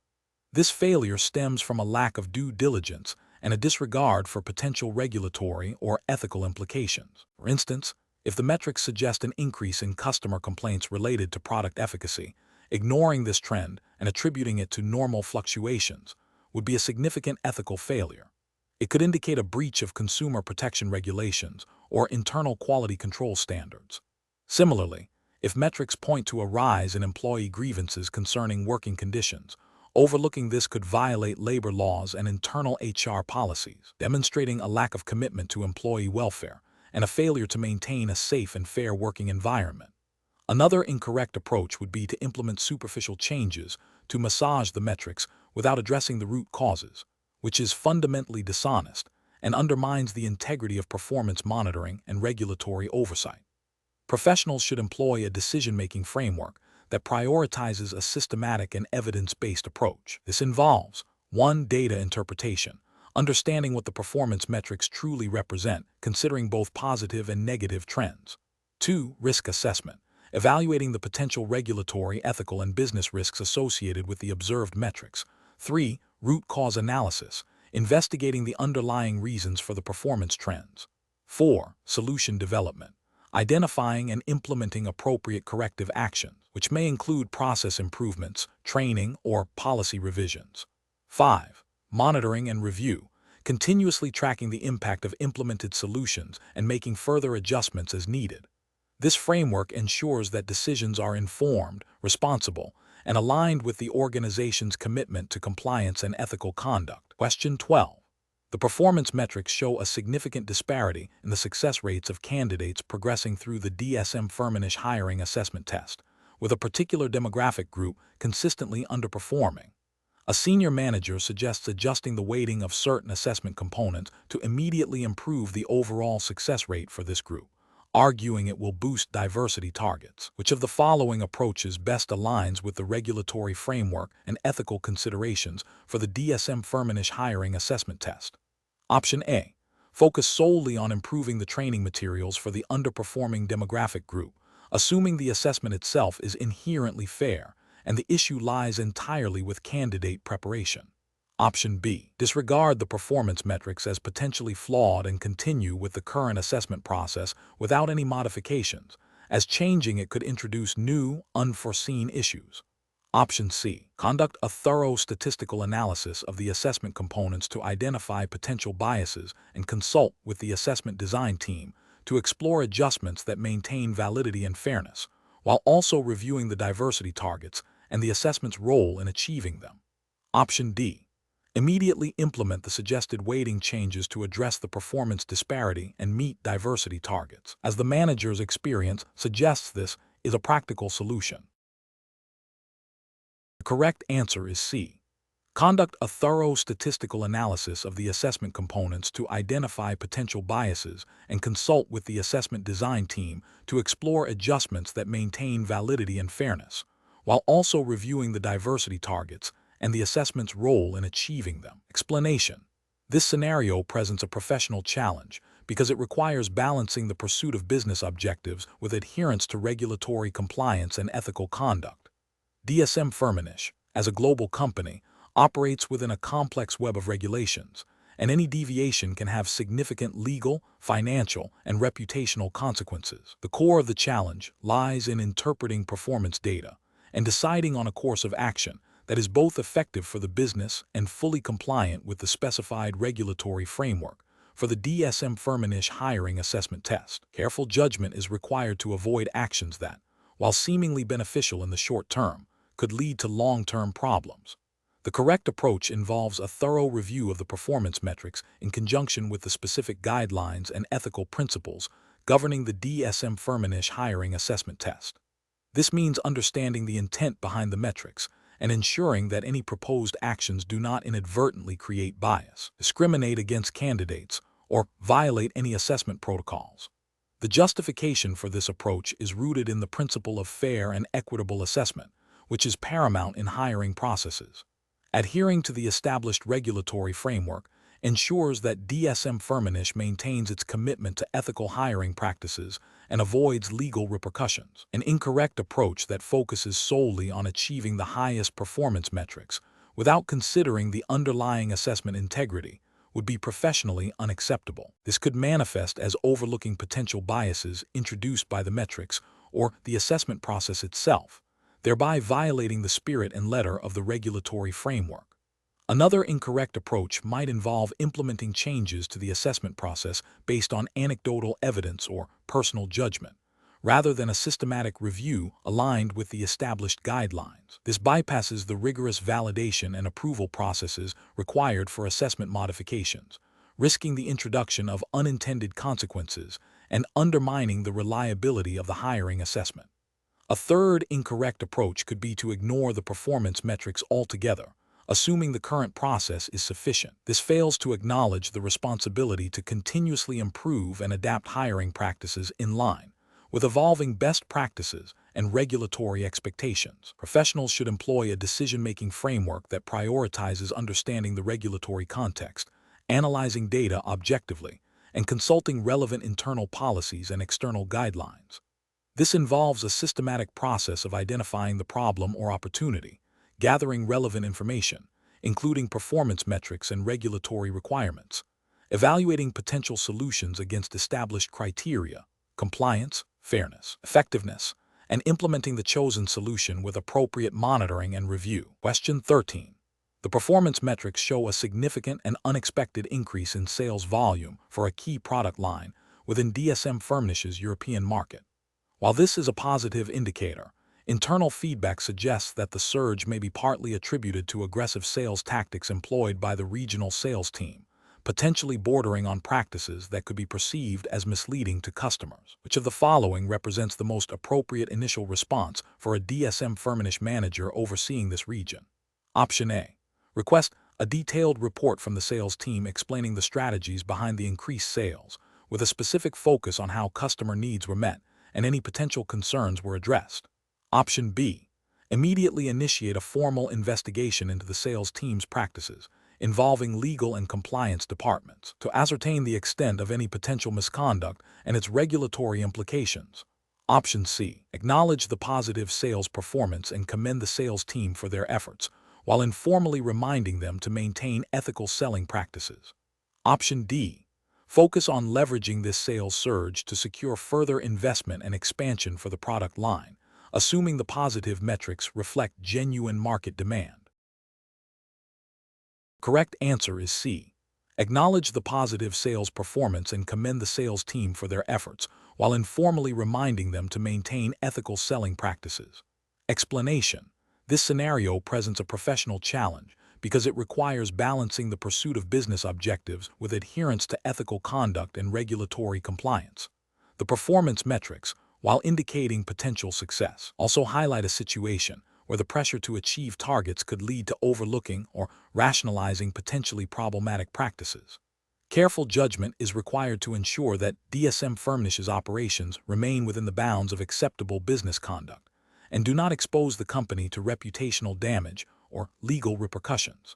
This failure stems from a lack of due diligence and a disregard for potential regulatory or ethical implications. For instance, if the metrics suggest an increase in customer complaints related to product efficacy, ignoring this trend and attributing it to normal fluctuations would be a significant ethical failure. It could indicate a breach of consumer protection regulations or internal quality control standards. Similarly, if metrics point to a rise in employee grievances concerning working conditions, overlooking this could violate labor laws and internal HR policies, demonstrating a lack of commitment to employee welfare and a failure to maintain a safe and fair working environment. Another incorrect approach would be to implement superficial changes to massage the metrics without addressing the root causes, which is fundamentally dishonest and undermines the integrity of performance monitoring and regulatory oversight. Professionals should employ a decision-making framework that prioritizes a systematic and evidence-based approach. This involves 1. Data interpretation, understanding what the performance metrics truly represent, considering both positive and negative trends. 2. Risk assessment, evaluating the potential regulatory, ethical, and business risks associated with the observed metrics. 3. Root cause analysis, investigating the underlying reasons for the performance trends. 4. Solution development, identifying and implementing appropriate corrective actions, which may include process improvements, training, or policy revisions. 5. Monitoring and review, continuously tracking the impact of implemented solutions and making further adjustments as needed. This framework ensures that decisions are informed, responsible, and aligned with the organization's commitment to compliance and ethical conduct. Question 12. The performance metrics show a significant disparity in the success rates of candidates progressing through the DSM Firmenich hiring assessment test, with a particular demographic group consistently underperforming. A senior manager suggests adjusting the weighting of certain assessment components to immediately improve the overall success rate for this group, arguing it will boost diversity targets. Which of the following approaches best aligns with the regulatory framework and ethical considerations for the DSM Firmenich hiring assessment test? Option A. Focus solely on improving the training materials for the underperforming demographic group, assuming the assessment itself is inherently fair and the issue lies entirely with candidate preparation. Option B. Disregard the performance metrics as potentially flawed and continue with the current assessment process without any modifications, as changing it could introduce new, unforeseen issues. Option C. Conduct a thorough statistical analysis of the assessment components to identify potential biases and consult with the assessment design team to explore adjustments that maintain validity and fairness, while also reviewing the diversity targets and the assessment's role in achieving them. Option D. Immediately implement the suggested weighting changes to address the performance disparity and meet diversity targets, as the manager's experience suggests this is a practical solution. The correct answer is C. Conduct a thorough statistical analysis of the assessment components to identify potential biases and consult with the assessment design team to explore adjustments that maintain validity and fairness, while also reviewing the diversity targets and the assessment's role in achieving them. Explanation. This scenario presents a professional challenge because it requires balancing the pursuit of business objectives with adherence to regulatory compliance and ethical conduct. DSM Firmenich, as a global company, operates within a complex web of regulations, and any deviation can have significant legal, financial, and reputational consequences. The core of the challenge lies in interpreting performance data and deciding on a course of action that is both effective for the business and fully compliant with the specified regulatory framework for the DSM Firmenich hiring assessment test. Careful judgment is required to avoid actions that, while seemingly beneficial in the short term, could lead to long-term problems. The correct approach involves a thorough review of the performance metrics in conjunction with the specific guidelines and ethical principles governing the DSM Firmenich hiring assessment test. This means understanding the intent behind the metrics and ensuring that any proposed actions do not inadvertently create bias, discriminate against candidates, or violate any assessment protocols. The justification for this approach is rooted in the principle of fair and equitable assessment, which is paramount in hiring processes. Adhering to the established regulatory framework ensures that DSM Firmenich maintains its commitment to ethical hiring practices and avoids legal repercussions. An incorrect approach that focuses solely on achieving the highest performance metrics without considering the underlying assessment integrity would be professionally unacceptable. This could manifest as overlooking potential biases introduced by the metrics or the assessment process itself, thereby violating the spirit and letter of the regulatory framework. Another incorrect approach might involve implementing changes to the assessment process based on anecdotal evidence or personal judgment, rather than a systematic review aligned with the established guidelines. This bypasses the rigorous validation and approval processes required for assessment modifications, risking the introduction of unintended consequences and undermining the reliability of the hiring assessment. A third incorrect approach could be to ignore the performance metrics altogether, assuming the current process is sufficient. This fails to acknowledge the responsibility to continuously improve and adapt hiring practices in line with evolving best practices and regulatory expectations. Professionals should employ a decision-making framework that prioritizes understanding the regulatory context, analyzing data objectively, and consulting relevant internal policies and external guidelines. This involves a systematic process of identifying the problem or opportunity, gathering relevant information, including performance metrics and regulatory requirements, evaluating potential solutions against established criteria, compliance, fairness, effectiveness, and implementing the chosen solution with appropriate monitoring and review. Question 13. The performance metrics show a significant and unexpected increase in sales volume for a key product line within DSM Firmenich's European market. While this is a positive indicator, internal feedback suggests that the surge may be partly attributed to aggressive sales tactics employed by the regional sales team, potentially bordering on practices that could be perceived as misleading to customers. Which of the following represents the most appropriate initial response for a DSM Firmenich manager overseeing this region? Option A. Request a detailed report from the sales team explaining the strategies behind the increased sales, with a specific focus on how customer needs were met and any potential concerns were addressed. Option B. Immediately initiate a formal investigation into the sales team's practices, involving legal and compliance departments, to ascertain the extent of any potential misconduct and its regulatory implications. Option C. Acknowledge the positive sales performance and commend the sales team for their efforts, while informally reminding them to maintain ethical selling practices. Option D. Focus on leveraging this sales surge to secure further investment and expansion for the product line, assuming the positive metrics reflect genuine market demand. Correct answer is C. Acknowledge the positive sales performance and commend the sales team for their efforts, while informally reminding them to maintain ethical selling practices. Explanation: this scenario presents a professional challenge because it requires balancing the pursuit of business objectives with adherence to ethical conduct and regulatory compliance. The performance metrics, while indicating potential success, also highlight a situation where the pressure to achieve targets could lead to overlooking or rationalizing potentially problematic practices. Careful judgment is required to ensure that DSM Firmenich's operations remain within the bounds of acceptable business conduct and do not expose the company to reputational damage or legal repercussions.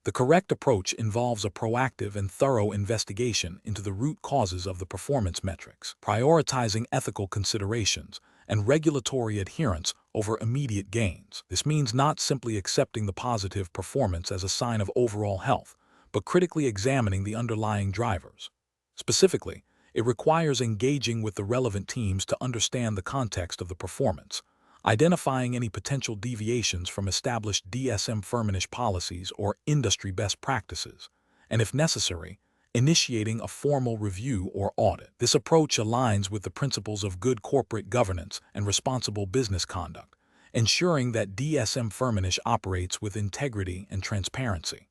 The correct approach involves a proactive and thorough investigation into the root causes of the performance metrics, prioritizing ethical considerations and regulatory adherence over immediate gains. This means not simply accepting the positive performance as a sign of overall health, but critically examining the underlying drivers. Specifically, it requires engaging with the relevant teams to understand the context of the performance, identifying any potential deviations from established DSM Firmenich policies or industry best practices, and if necessary, initiating a formal review or audit. This approach aligns with the principles of good corporate governance and responsible business conduct, ensuring that DSM Firmenich operates with integrity and transparency.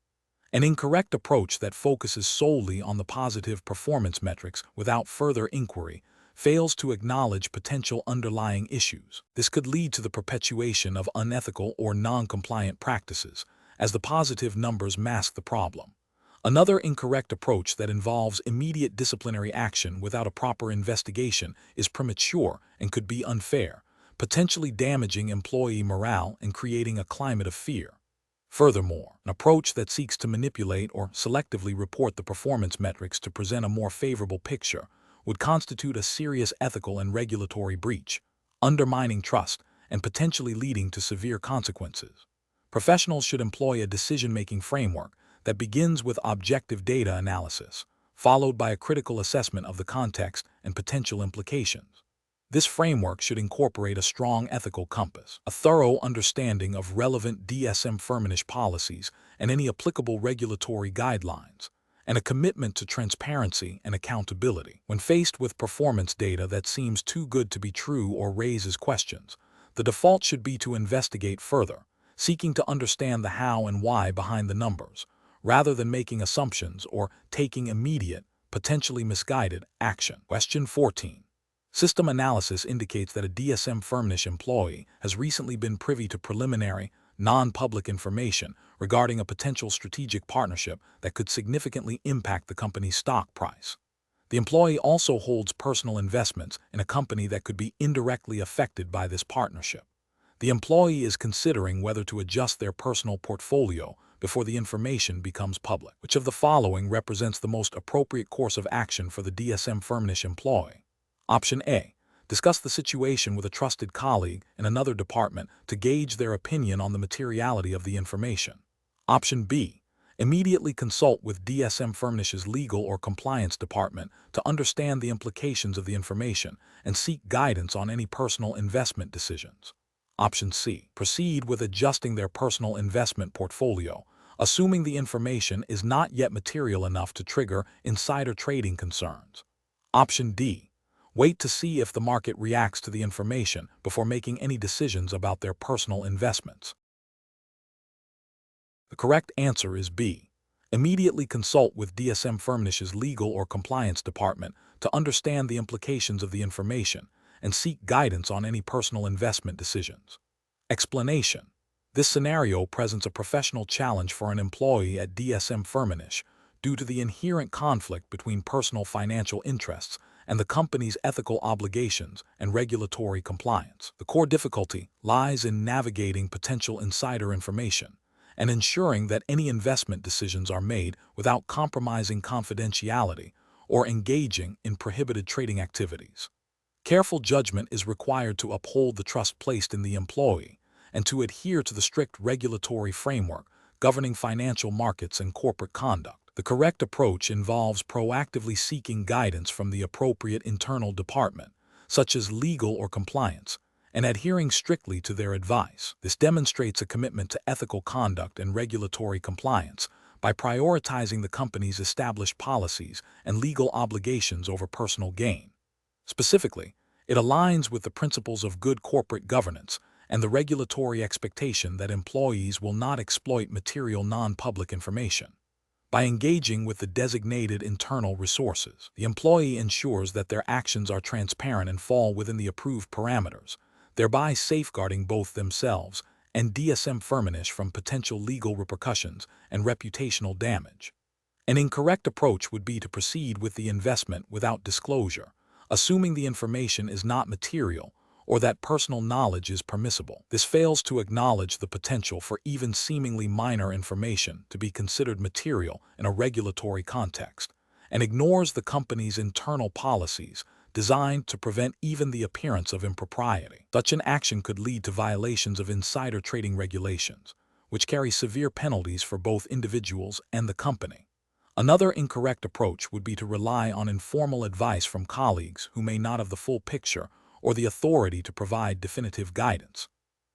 An incorrect approach that focuses solely on the positive performance metrics without further inquiry fails to acknowledge potential underlying issues. This could lead to the perpetuation of unethical or non-compliant practices, as the positive numbers mask the problem. Another incorrect approach that involves immediate disciplinary action without a proper investigation is premature and could be unfair, potentially damaging employee morale and creating a climate of fear. Furthermore, an approach that seeks to manipulate or selectively report the performance metrics to present a more favorable picture would constitute a serious ethical and regulatory breach, undermining trust and potentially leading to severe consequences. Professionals should employ a decision-making framework that begins with objective data analysis, followed by a critical assessment of the context and potential implications. This framework should incorporate a strong ethical compass, a thorough understanding of relevant DSM Firmenich policies and any applicable regulatory guidelines, and a commitment to transparency and accountability. When faced with performance data that seems too good to be true or raises questions, the default should be to investigate further, seeking to understand the how and why behind the numbers, rather than making assumptions or taking immediate, potentially misguided action. Question 14. System analysis indicates that a DSM Firmenich employee has recently been privy to preliminary, non-public information regarding a potential strategic partnership that could significantly impact the company's stock price. The employee also holds personal investments in a company that could be indirectly affected by this partnership. The employee is considering whether to adjust their personal portfolio before the information becomes public. Which of the following represents the most appropriate course of action for the DSM Firmenich employee? Option A. Discuss the situation with a trusted colleague in another department to gauge their opinion on the materiality of the information. Option B. Immediately consult with DSM Firmenich's legal or compliance department to understand the implications of the information and seek guidance on any personal investment decisions. Option C. Proceed with adjusting their personal investment portfolio, assuming the information is not yet material enough to trigger insider trading concerns. Option D. Wait to see if the market reacts to the information before making any decisions about their personal investments. The correct answer is B. Immediately consult with DSM Firmenich's legal or compliance department to understand the implications of the information and seek guidance on any personal investment decisions. Explanation: this scenario presents a professional challenge for an employee at DSM Firmenich due to the inherent conflict between personal financial interests and the company's ethical obligations and regulatory compliance. The core difficulty lies in navigating potential insider information and ensuring that any investment decisions are made without compromising confidentiality or engaging in prohibited trading activities. Careful judgment is required to uphold the trust placed in the employee and to adhere to the strict regulatory framework governing financial markets and corporate conduct. The correct approach involves proactively seeking guidance from the appropriate internal department, such as legal or compliance, and adhering strictly to their advice. This demonstrates a commitment to ethical conduct and regulatory compliance by prioritizing the company's established policies and legal obligations over personal gain. Specifically, it aligns with the principles of good corporate governance and the regulatory expectation that employees will not exploit material non-public information. By engaging with the designated internal resources, the employee ensures that their actions are transparent and fall within the approved parameters, thereby safeguarding both themselves and DSM Firmenich from potential legal repercussions and reputational damage. An incorrect approach would be to proceed with the investment without disclosure, assuming the information is not material or that personal knowledge is permissible. This fails to acknowledge the potential for even seemingly minor information to be considered material in a regulatory context, and ignores the company's internal policies designed to prevent even the appearance of impropriety. Such an action could lead to violations of insider trading regulations, which carry severe penalties for both individuals and the company. Another incorrect approach would be to rely on informal advice from colleagues who may not have the full picture or the authority to provide definitive guidance.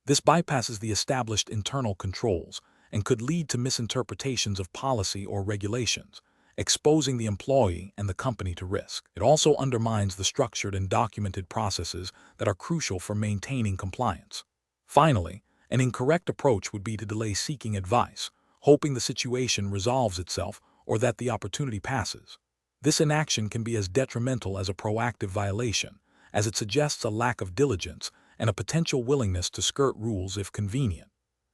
This bypasses the established internal controls and could lead to misinterpretations of policy or regulations, exposing the employee and the company to risk. It also undermines the structured and documented processes that are crucial for maintaining compliance. Finally, an incorrect approach would be to delay seeking advice, hoping the situation resolves itself or that the opportunity passes. This inaction can be as detrimental as a proactive violation, as it suggests a lack of diligence and a potential willingness to skirt rules if convenient.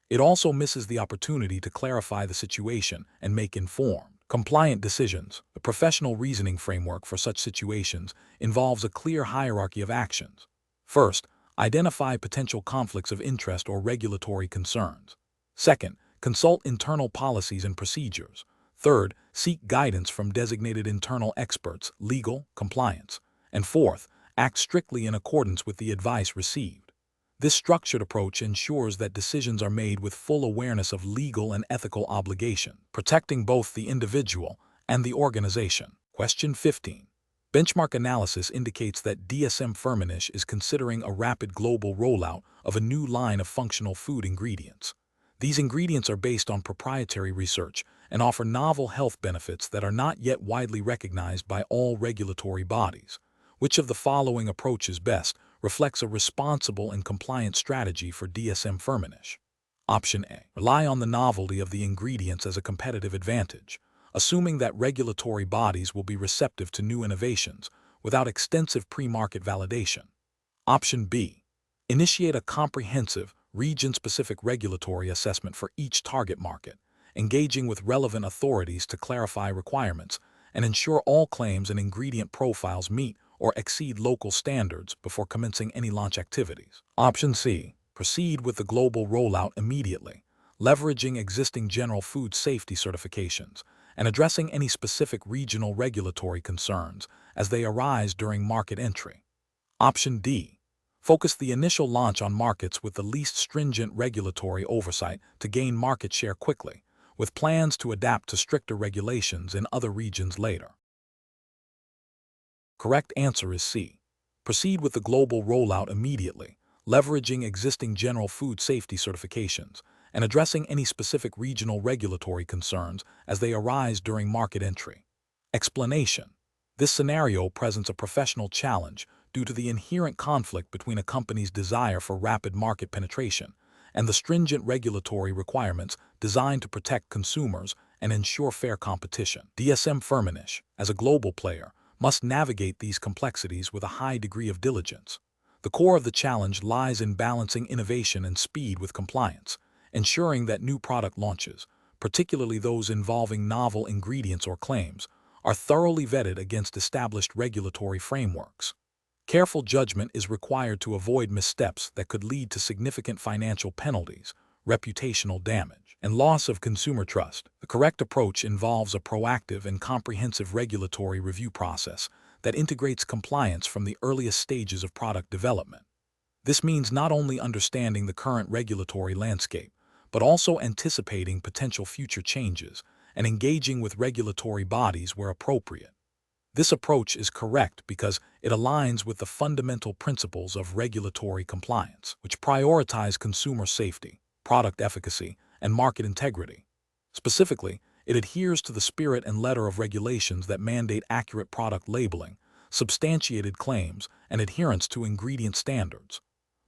It also misses the opportunity to clarify the situation and make informed, compliant decisions. The professional reasoning framework for such situations involves a clear hierarchy of actions. First, identify potential conflicts of interest or regulatory concerns. Second, consult internal policies and procedures. Third, seek guidance from designated internal experts, legal, compliance. And fourth, act strictly in accordance with the advice received. This structured approach ensures that decisions are made with full awareness of legal and ethical obligation, protecting both the individual and the organization. Question 15. Benchmark analysis indicates that DSM Firmenich is considering a rapid global rollout of a new line of functional food ingredients. These ingredients are based on proprietary research and offer novel health benefits that are not yet widely recognized by all regulatory bodies. Which of the following approaches best reflects a responsible and compliant strategy for DSM Firmenich? Option A. Rely on the novelty of the ingredients as a competitive advantage, assuming that regulatory bodies will be receptive to new innovations without extensive pre-market validation. Option B. Initiate a comprehensive, region-specific regulatory assessment for each target market, engaging with relevant authorities to clarify requirements and ensure all claims and ingredient profiles meet or exceed local standards before commencing any launch activities. Option C. Proceed with the global rollout immediately, leveraging existing general food safety certifications and addressing any specific regional regulatory concerns as they arise during market entry. Option D. Focus the initial launch on markets with the least stringent regulatory oversight to gain market share quickly, with plans to adapt to stricter regulations in other regions later. Correct answer is C. Proceed with the global rollout immediately, leveraging existing general food safety certifications and addressing any specific regional regulatory concerns as they arise during market entry. Explanation. This scenario presents a professional challenge due to the inherent conflict between a company's desire for rapid market penetration and the stringent regulatory requirements designed to protect consumers and ensure fair competition. DSM Firmenich, as a global player, must navigate these complexities with a high degree of diligence. The core of the challenge lies in balancing innovation and speed with compliance, ensuring that new product launches, particularly those involving novel ingredients or claims, are thoroughly vetted against established regulatory frameworks. Careful judgment is required to avoid missteps that could lead to significant financial penalties, reputational damage, and loss of consumer trust. The correct approach involves a proactive and comprehensive regulatory review process that integrates compliance from the earliest stages of product development. This means not only understanding the current regulatory landscape, but also anticipating potential future changes and engaging with regulatory bodies where appropriate. This approach is correct because it aligns with the fundamental principles of regulatory compliance, which prioritize consumer safety, product efficacy, and market integrity. Specifically, it adheres to the spirit and letter of regulations that mandate accurate product labeling, substantiated claims, and adherence to ingredient standards.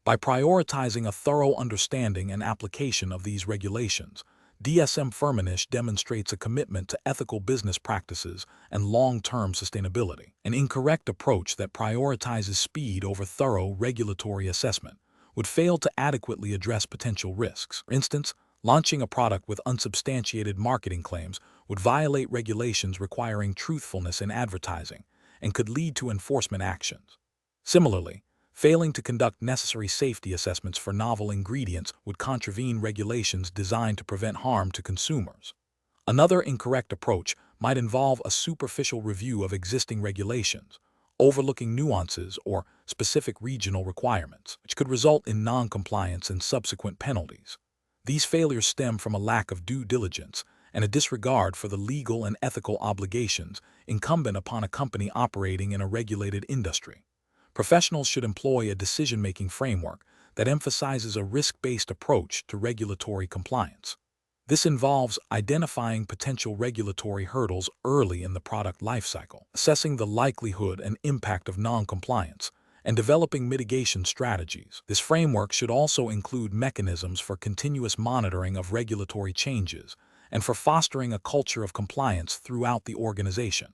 By prioritizing a thorough understanding and application of these regulations, DSM Firmenich demonstrates a commitment to ethical business practices and long-term sustainability. An incorrect approach that prioritizes speed over thorough regulatory assessment would fail to adequately address potential risks. For instance, launching a product with unsubstantiated marketing claims would violate regulations requiring truthfulness in advertising and could lead to enforcement actions. Similarly, failing to conduct necessary safety assessments for novel ingredients would contravene regulations designed to prevent harm to consumers. Another incorrect approach might involve a superficial review of existing regulations, overlooking nuances or specific regional requirements, which could result in non-compliance and subsequent penalties. These failures stem from a lack of due diligence and a disregard for the legal and ethical obligations incumbent upon a company operating in a regulated industry. Professionals should employ a decision-making framework that emphasizes a risk-based approach to regulatory compliance. This involves identifying potential regulatory hurdles early in the product lifecycle, assessing the likelihood and impact of non-compliance, and developing mitigation strategies. This framework should also include mechanisms for continuous monitoring of regulatory changes and for fostering a culture of compliance throughout the organization.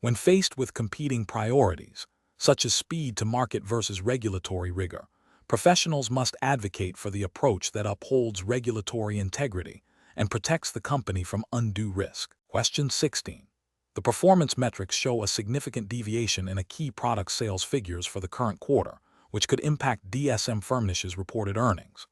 When faced with competing priorities, such as speed to market versus regulatory rigor, professionals must advocate for the approach that upholds regulatory integrity and protects the company from undue risk. Question 16. The performance metrics show a significant deviation in a key product sales figures for the current quarter, which could impact DSM Firmenich's reported earnings.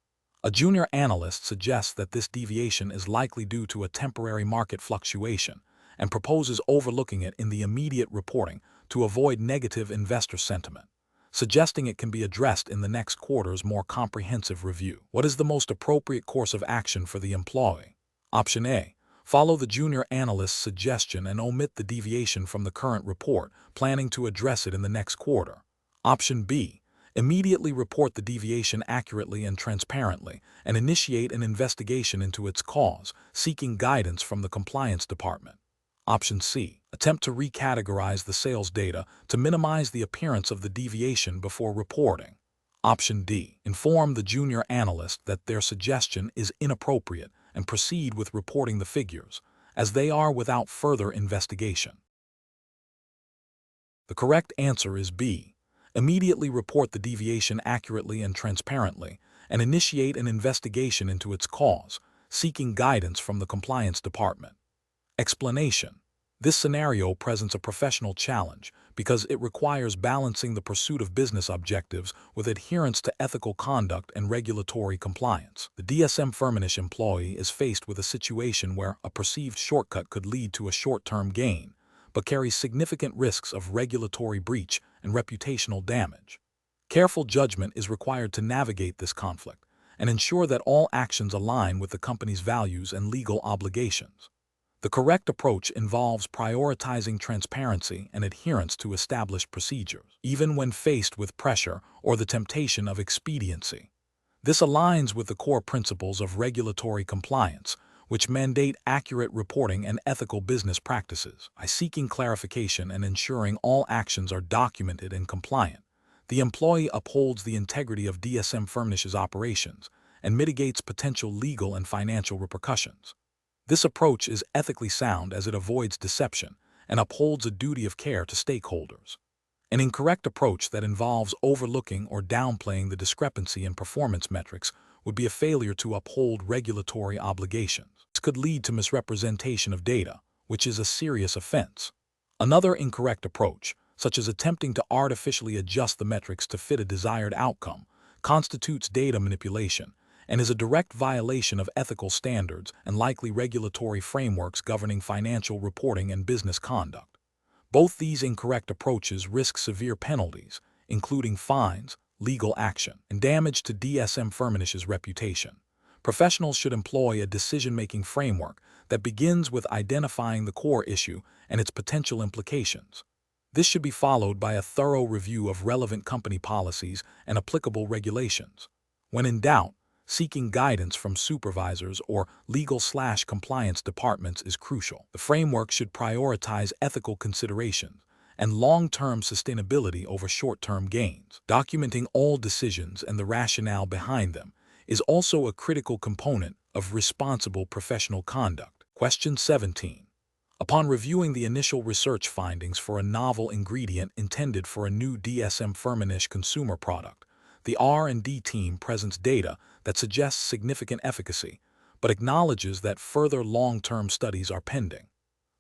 A junior analyst suggests that this deviation is likely due to a temporary market fluctuation and proposes overlooking it in the immediate reporting to avoid negative investor sentiment, suggesting it can be addressed in the next quarter's more comprehensive review. What is the most appropriate course of action for the employee? Option A. Follow the junior analyst's suggestion and omit the deviation from the current report, planning to address it in the next quarter. Option B. Immediately report the deviation accurately and transparently and initiate an investigation into its cause, seeking guidance from the compliance department. Option C. Attempt to recategorize the sales data to minimize the appearance of the deviation before reporting. Option D. Inform the junior analyst that their suggestion is inappropriate and proceed with reporting the figures, as they are without further investigation. The correct answer is B. Immediately report the deviation accurately and transparently and initiate an investigation into its cause, seeking guidance from the compliance department. Explanation. This scenario presents a professional challenge because it requires balancing the pursuit of business objectives with adherence to ethical conduct and regulatory compliance. The DSM Firmenich employee is faced with a situation where a perceived shortcut could lead to a short-term gain, but carries significant risks of regulatory breach and reputational damage. Careful judgment is required to navigate this conflict and ensure that all actions align with the company's values and legal obligations. The correct approach involves prioritizing transparency and adherence to established procedures, even when faced with pressure or the temptation of expediency. This aligns with the core principles of regulatory compliance, which mandate accurate reporting and ethical business practices. By seeking clarification and ensuring all actions are documented and compliant, the employee upholds the integrity of DSM Firmenich's operations and mitigates potential legal and financial repercussions. This approach is ethically sound as it avoids deception and upholds a duty of care to stakeholders. An incorrect approach that involves overlooking or downplaying the discrepancy in performance metrics would be a failure to uphold regulatory obligations. This could lead to misrepresentation of data, which is a serious offense. Another incorrect approach, such as attempting to artificially adjust the metrics to fit a desired outcome, constitutes data manipulation and is a direct violation of ethical standards and likely regulatory frameworks governing financial reporting and business conduct. Both these incorrect approaches risk severe penalties, including fines, legal action, and damage to DSM Firmenich's reputation. Professionals should employ a decision-making framework that begins with identifying the core issue and its potential implications. This should be followed by a thorough review of relevant company policies and applicable regulations. When in doubt, seeking guidance from supervisors or legal/compliance departments is crucial. The framework should prioritize ethical considerations and long-term sustainability over short-term gains. Documenting all decisions and the rationale behind them is also a critical component of responsible professional conduct. Question 17. Upon reviewing the initial research findings for a novel ingredient intended for a new DSM Firmenich consumer product, the R&D team presents data that suggests significant efficacy, but acknowledges that further long-term studies are pending.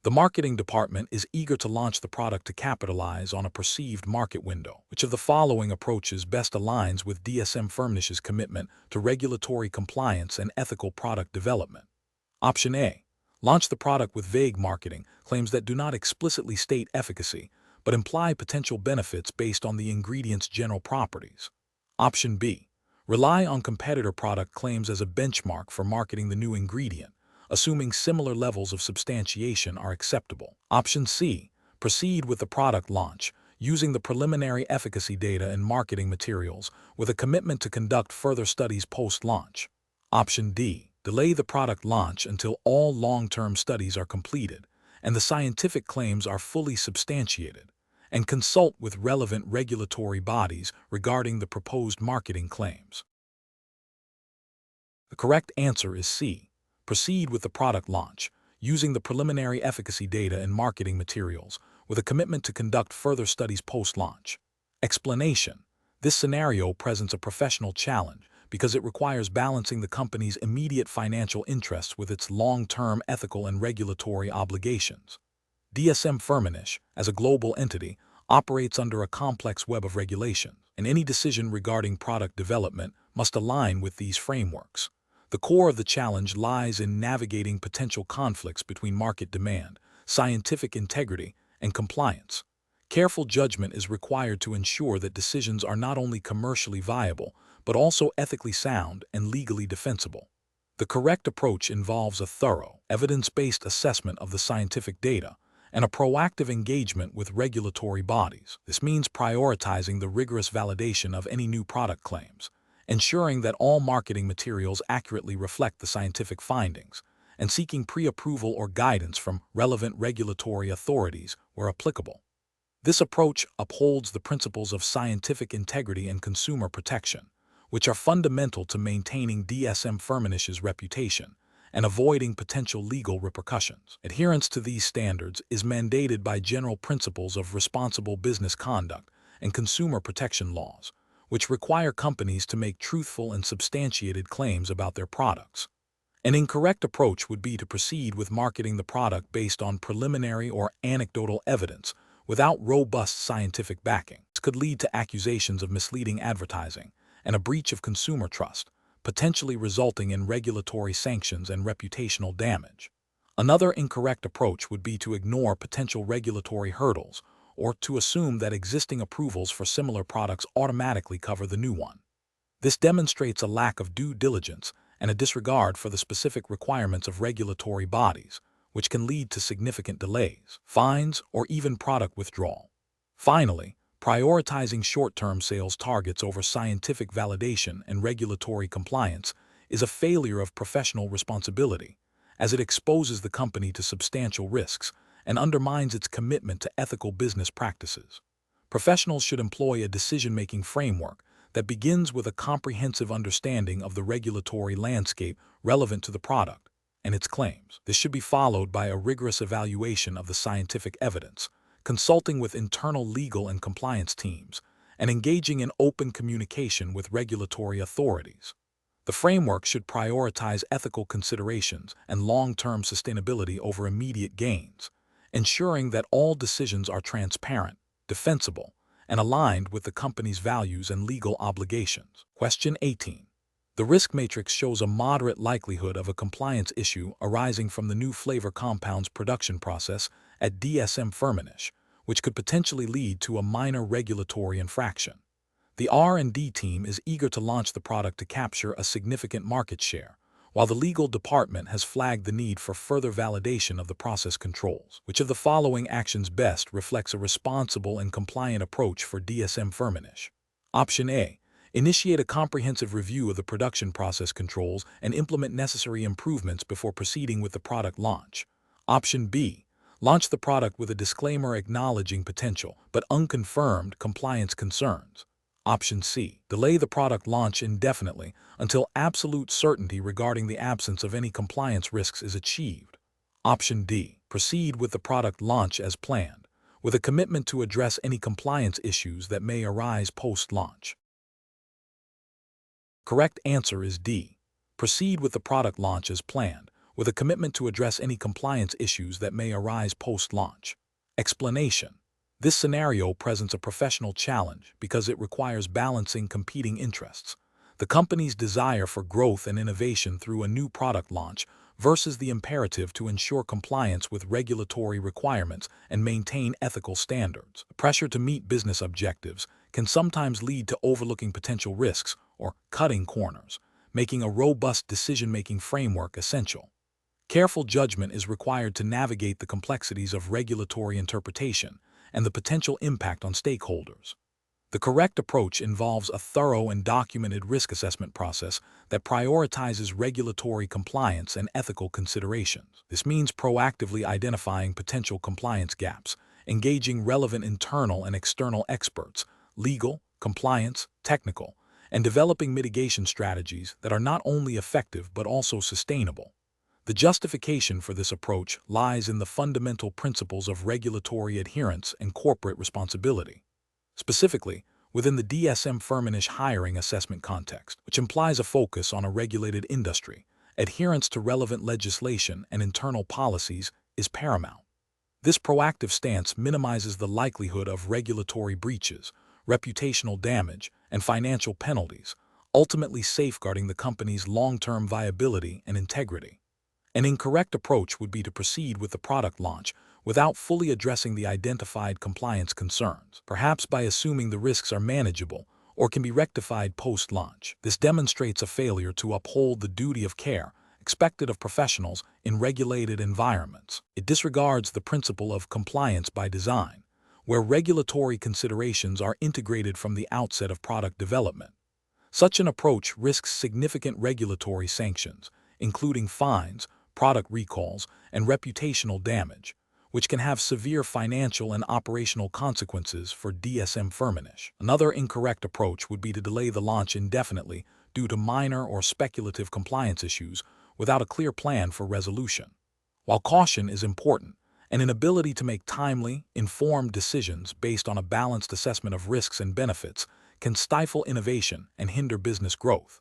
The marketing department is eager to launch the product to capitalize on a perceived market window. Which of the following approaches best aligns with DSM Firmenich's commitment to regulatory compliance and ethical product development? Option A. Launch the product with vague marketing claims that do not explicitly state efficacy, but imply potential benefits based on the ingredient's general properties. Option B. Rely on competitor product claims as a benchmark for marketing the new ingredient, assuming similar levels of substantiation are acceptable. Option C. Proceed with the product launch, using the preliminary efficacy data and marketing materials with a commitment to conduct further studies post-launch. Option D. Delay the product launch until all long-term studies are completed and the scientific claims are fully substantiated, and consult with relevant regulatory bodies regarding the proposed marketing claims. The correct answer is C. Proceed with the product launch, using the preliminary efficacy data and marketing materials, with a commitment to conduct further studies post-launch. Explanation: this scenario presents a professional challenge because it requires balancing the company's immediate financial interests with its long-term ethical and regulatory obligations. DSM Firmenich, as a global entity, operates under a complex web of regulations, and any decision regarding product development must align with these frameworks. The core of the challenge lies in navigating potential conflicts between market demand, scientific integrity, and compliance. Careful judgment is required to ensure that decisions are not only commercially viable, but also ethically sound and legally defensible. The correct approach involves a thorough, evidence-based assessment of the scientific data and a proactive engagement with regulatory bodies. This means prioritizing the rigorous validation of any new product claims, ensuring that all marketing materials accurately reflect the scientific findings, and seeking pre-approval or guidance from relevant regulatory authorities where applicable. This approach upholds the principles of scientific integrity and consumer protection, which are fundamental to maintaining DSM Firmenich's reputation and avoiding potential legal repercussions. Adherence to these standards is mandated by general principles of responsible business conduct and consumer protection laws, which require companies to make truthful and substantiated claims about their products. An incorrect approach would be to proceed with marketing the product based on preliminary or anecdotal evidence without robust scientific backing. This could lead to accusations of misleading advertising and a breach of consumer trust, potentially resulting in regulatory sanctions and reputational damage. Another incorrect approach would be to ignore potential regulatory hurdles or to assume that existing approvals for similar products automatically cover the new one. This demonstrates a lack of due diligence and a disregard for the specific requirements of regulatory bodies, which can lead to significant delays, fines, or even product withdrawal. Finally, prioritizing short-term sales targets over scientific validation and regulatory compliance is a failure of professional responsibility, as it exposes the company to substantial risks and undermines its commitment to ethical business practices. Professionals should employ a decision-making framework that begins with a comprehensive understanding of the regulatory landscape relevant to the product and its claims. This should be followed by a rigorous evaluation of the scientific evidence, consulting with internal legal and compliance teams, and engaging in open communication with regulatory authorities. The framework should prioritize ethical considerations and long-term sustainability over immediate gains, ensuring that all decisions are transparent, defensible, and aligned with the company's values and legal obligations. Question 18. The risk matrix shows a moderate likelihood of a compliance issue arising from the new flavor compounds production process at DSM Firmenich, which could potentially lead to a minor regulatory infraction. The R&D team is eager to launch the product to capture a significant market share, while the legal department has flagged the need for further validation of the process controls. Which of the following actions best reflects a responsible and compliant approach for DSM Firmenich? Option A. Initiate a comprehensive review of the production process controls and implement necessary improvements before proceeding with the product launch. Option B. Launch the product with a disclaimer acknowledging potential but unconfirmed compliance concerns. Option C. Delay the product launch indefinitely until absolute certainty regarding the absence of any compliance risks is achieved. Option D. Proceed with the product launch as planned, with a commitment to address any compliance issues that may arise post-launch. Correct answer is D. Proceed with the product launch as planned, with a commitment to address any compliance issues that may arise post-launch. Explanation. This scenario presents a professional challenge because it requires balancing competing interests: the company's desire for growth and innovation through a new product launch versus the imperative to ensure compliance with regulatory requirements and maintain ethical standards. The pressure to meet business objectives can sometimes lead to overlooking potential risks or cutting corners, making a robust decision-making framework essential. Careful judgment is required to navigate the complexities of regulatory interpretation and the potential impact on stakeholders. The correct approach involves a thorough and documented risk assessment process that prioritizes regulatory compliance and ethical considerations. This means proactively identifying potential compliance gaps, engaging relevant internal and external experts, legal, compliance, technical, and developing mitigation strategies that are not only effective but also sustainable. The justification for this approach lies in the fundamental principles of regulatory adherence and corporate responsibility. Specifically, within the DSM Firmenich hiring assessment context, which implies a focus on a regulated industry, adherence to relevant legislation and internal policies is paramount. This proactive stance minimizes the likelihood of regulatory breaches, reputational damage, and financial penalties, ultimately safeguarding the company's long-term viability and integrity. An incorrect approach would be to proceed with the product launch without fully addressing the identified compliance concerns, perhaps by assuming the risks are manageable or can be rectified post-launch. This demonstrates a failure to uphold the duty of care expected of professionals in regulated environments. It disregards the principle of compliance by design, where regulatory considerations are integrated from the outset of product development. Such an approach risks significant regulatory sanctions, including fines, product recalls, and reputational damage, which can have severe financial and operational consequences for DSM Firmenich. Another incorrect approach would be to delay the launch indefinitely due to minor or speculative compliance issues without a clear plan for resolution. While caution is important, an inability to make timely, informed decisions based on a balanced assessment of risks and benefits can stifle innovation and hinder business growth.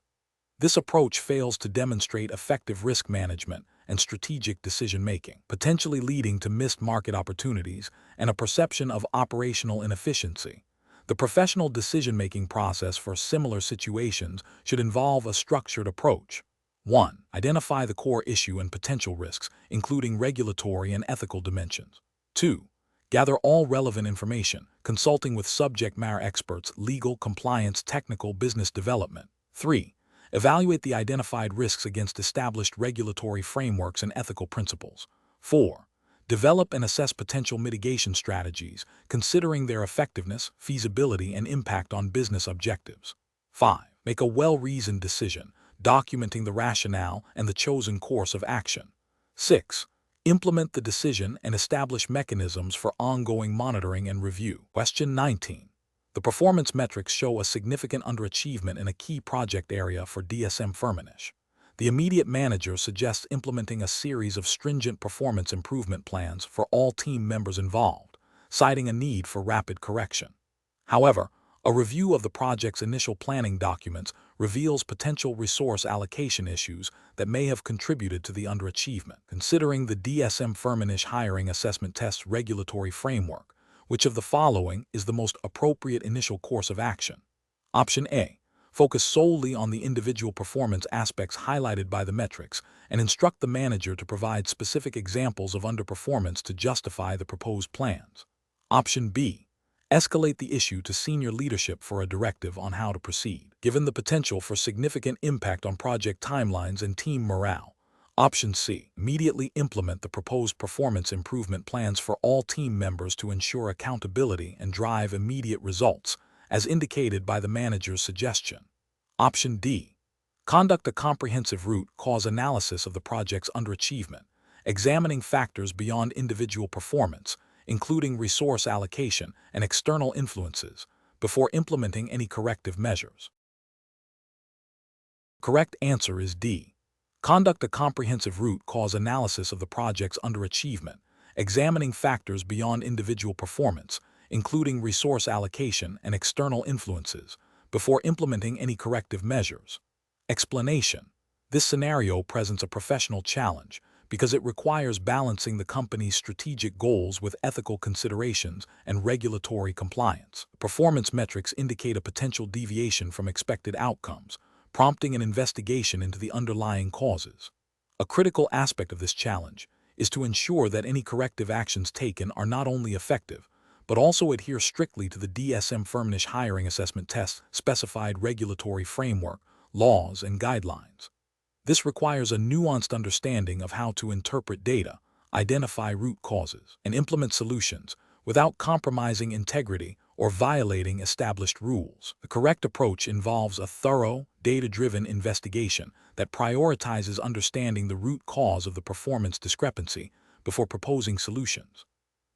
This approach fails to demonstrate effective risk management and strategic decision-making, potentially leading to missed market opportunities and a perception of operational inefficiency. The professional decision-making process for similar situations should involve a structured approach. 1. Identify the core issue and potential risks, including regulatory and ethical dimensions. 2. Gather all relevant information, consulting with subject matter experts, legal, compliance, technical, business development. 3. Evaluate the identified risks against established regulatory frameworks and ethical principles. 4. Develop and assess potential mitigation strategies, considering their effectiveness, feasibility, and impact on business objectives. 5. Make a well-reasoned decision, documenting the rationale and the chosen course of action. 6. Implement the decision and establish mechanisms for ongoing monitoring and review. Question 19. The performance metrics show a significant underachievement in a key project area for DSM Firmenich. The immediate manager suggests implementing a series of stringent performance improvement plans for all team members involved, citing a need for rapid correction. However, a review of the project's initial planning documents reveals potential resource allocation issues that may have contributed to the underachievement. Considering the DSM Firmenich hiring assessment test regulatory framework, which of the following is the most appropriate initial course of action? Option A. Focus solely on the individual performance aspects highlighted by the metrics and instruct the manager to provide specific examples of underperformance to justify the proposed plans. Option B. Escalate the issue to senior leadership for a directive on how to proceed, given the potential for significant impact on project timelines and team morale. Option C. Immediately implement the proposed performance improvement plans for all team members to ensure accountability and drive immediate results, as indicated by the manager's suggestion. Option D. Conduct a comprehensive root cause analysis of the project's underachievement, examining factors beyond individual performance, including resource allocation and external influences, before implementing any corrective measures. Correct answer is D. Conduct a comprehensive root cause analysis of the project's underachievement, examining factors beyond individual performance, including resource allocation and external influences, before implementing any corrective measures. Explanation: this scenario presents a professional challenge because it requires balancing the company's strategic goals with ethical considerations and regulatory compliance. Performance metrics indicate a potential deviation from expected outcomes, prompting an investigation into the underlying causes. A critical aspect of this challenge is to ensure that any corrective actions taken are not only effective, but also adhere strictly to the DSM Firmenich hiring assessment test's specified regulatory framework, laws, and guidelines. This requires a nuanced understanding of how to interpret data, identify root causes, and implement solutions without compromising integrity or violating established rules. The correct approach involves a thorough, data-driven investigation that prioritizes understanding the root cause of the performance discrepancy before proposing solutions.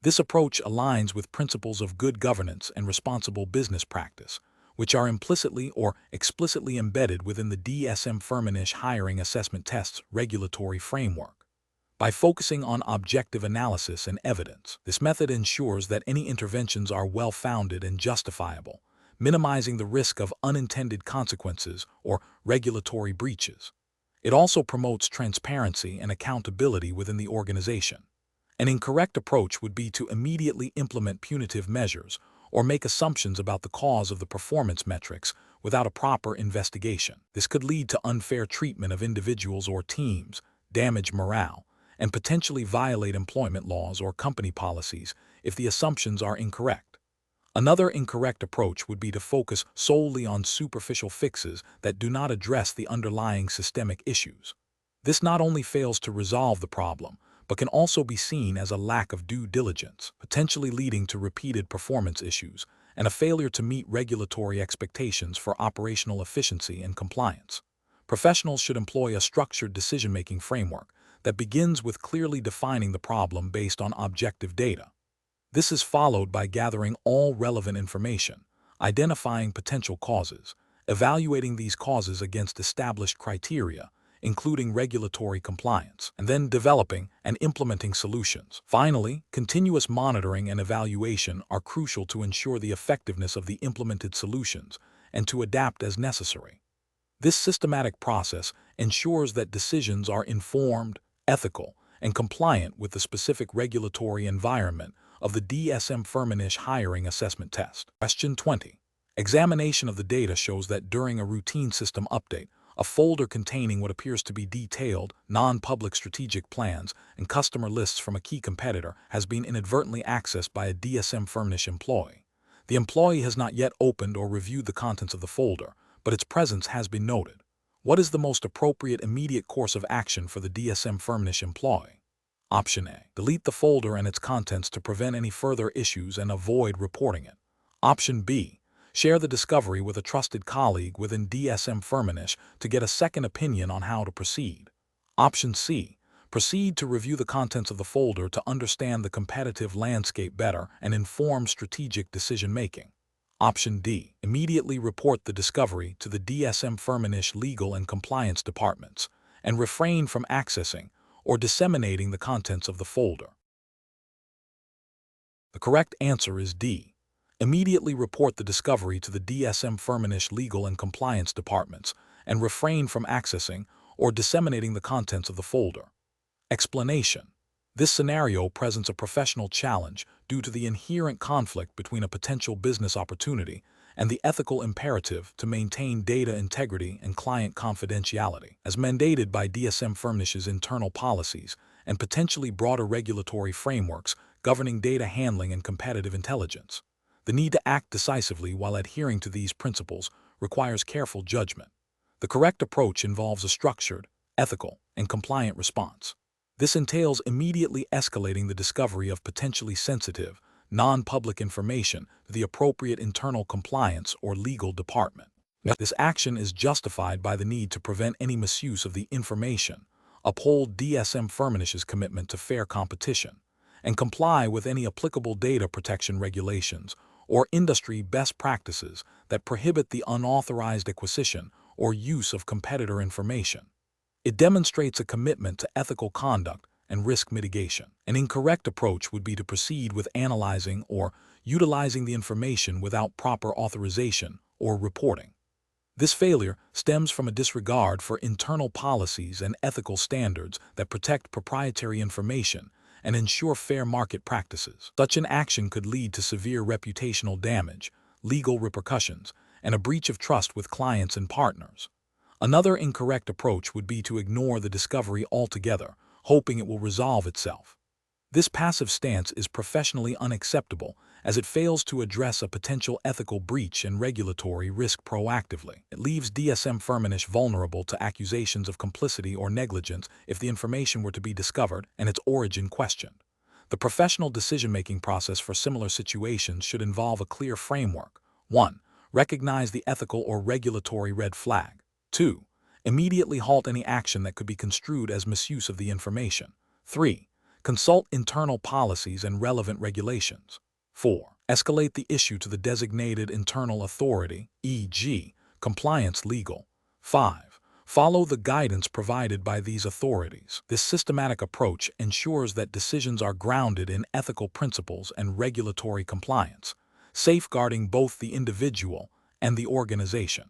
This approach aligns with principles of good governance and responsible business practice, which are implicitly or explicitly embedded within the DSM Firmenich hiring assessment test's regulatory framework. By focusing on objective analysis and evidence, this method ensures that any interventions are well-founded and justifiable, minimizing the risk of unintended consequences or regulatory breaches. It also promotes transparency and accountability within the organization. An incorrect approach would be to immediately implement punitive measures or make assumptions about the cause of the performance metrics without a proper investigation. This could lead to unfair treatment of individuals or teams, damage morale, and potentially violate employment laws or company policies if the assumptions are incorrect. Another incorrect approach would be to focus solely on superficial fixes that do not address the underlying systemic issues. This not only fails to resolve the problem, but can also be seen as a lack of due diligence, potentially leading to repeated performance issues and a failure to meet regulatory expectations for operational efficiency and compliance. Professionals should employ a structured decision-making framework that begins with clearly defining the problem based on objective data. This is followed by gathering all relevant information, identifying potential causes, evaluating these causes against established criteria, including regulatory compliance, and then developing and implementing solutions. Finally, continuous monitoring and evaluation are crucial to ensure the effectiveness of the implemented solutions and to adapt as necessary. This systematic process ensures that decisions are informed, ethical, and compliant with the specific regulatory environment of the DSM Firmenich hiring assessment test. Question 20. Examination of the data shows that during a routine system update, a folder containing what appears to be detailed, non-public strategic plans and customer lists from a key competitor has been inadvertently accessed by a DSM Firmenich employee. The employee has not yet opened or reviewed the contents of the folder, but its presence has been noted. What is the most appropriate immediate course of action for the DSM Firmenich employee? Option A. Delete the folder and its contents to prevent any further issues and avoid reporting it. Option B. Share the discovery with a trusted colleague within DSM Firmenich to get a second opinion on how to proceed. Option C. Proceed to review the contents of the folder to understand the competitive landscape better and inform strategic decision-making. Option D. Immediately report the discovery to the DSM Firmenich legal and compliance departments and refrain from accessing or disseminating the contents of the folder. The correct answer is D. Immediately report the discovery to the DSM Firmenich legal and compliance departments and refrain from accessing or disseminating the contents of the folder. Explanation: this scenario presents a professional challenge due to the inherent conflict between a potential business opportunity and the ethical imperative to maintain data integrity and client confidentiality, as mandated by DSM Firmenich's internal policies and potentially broader regulatory frameworks governing data handling and competitive intelligence. The need to act decisively while adhering to these principles requires careful judgment. The correct approach involves a structured, ethical, and compliant response. This entails immediately escalating the discovery of potentially sensitive, non-public information to the appropriate internal compliance or legal department. This action is justified by the need to prevent any misuse of the information, uphold DSM Firmenich's commitment to fair competition, and comply with any applicable data protection regulations or industry best practices that prohibit the unauthorized acquisition or use of competitor information. It demonstrates a commitment to ethical conduct and risk mitigation. An incorrect approach would be to proceed with analyzing or utilizing the information without proper authorization or reporting. This failure stems from a disregard for internal policies and ethical standards that protect proprietary information and ensure fair market practices. Such an action could lead to severe reputational damage, legal repercussions, and a breach of trust with clients and partners. Another incorrect approach would be to ignore the discovery altogether, hoping it will resolve itself. This passive stance is professionally unacceptable as it fails to address a potential ethical breach and regulatory risk proactively. It leaves DSM Firmenich vulnerable to accusations of complicity or negligence if the information were to be discovered and its origin questioned. The professional decision-making process for similar situations should involve a clear framework. 1. Recognize the ethical or regulatory red flag. 2. Immediately halt any action that could be construed as misuse of the information. 3. Consult internal policies and relevant regulations. 4. Escalate the issue to the designated internal authority, e.g., compliance legal. 5. Follow the guidance provided by these authorities. This systematic approach ensures that decisions are grounded in ethical principles and regulatory compliance, safeguarding both the individual and the organization.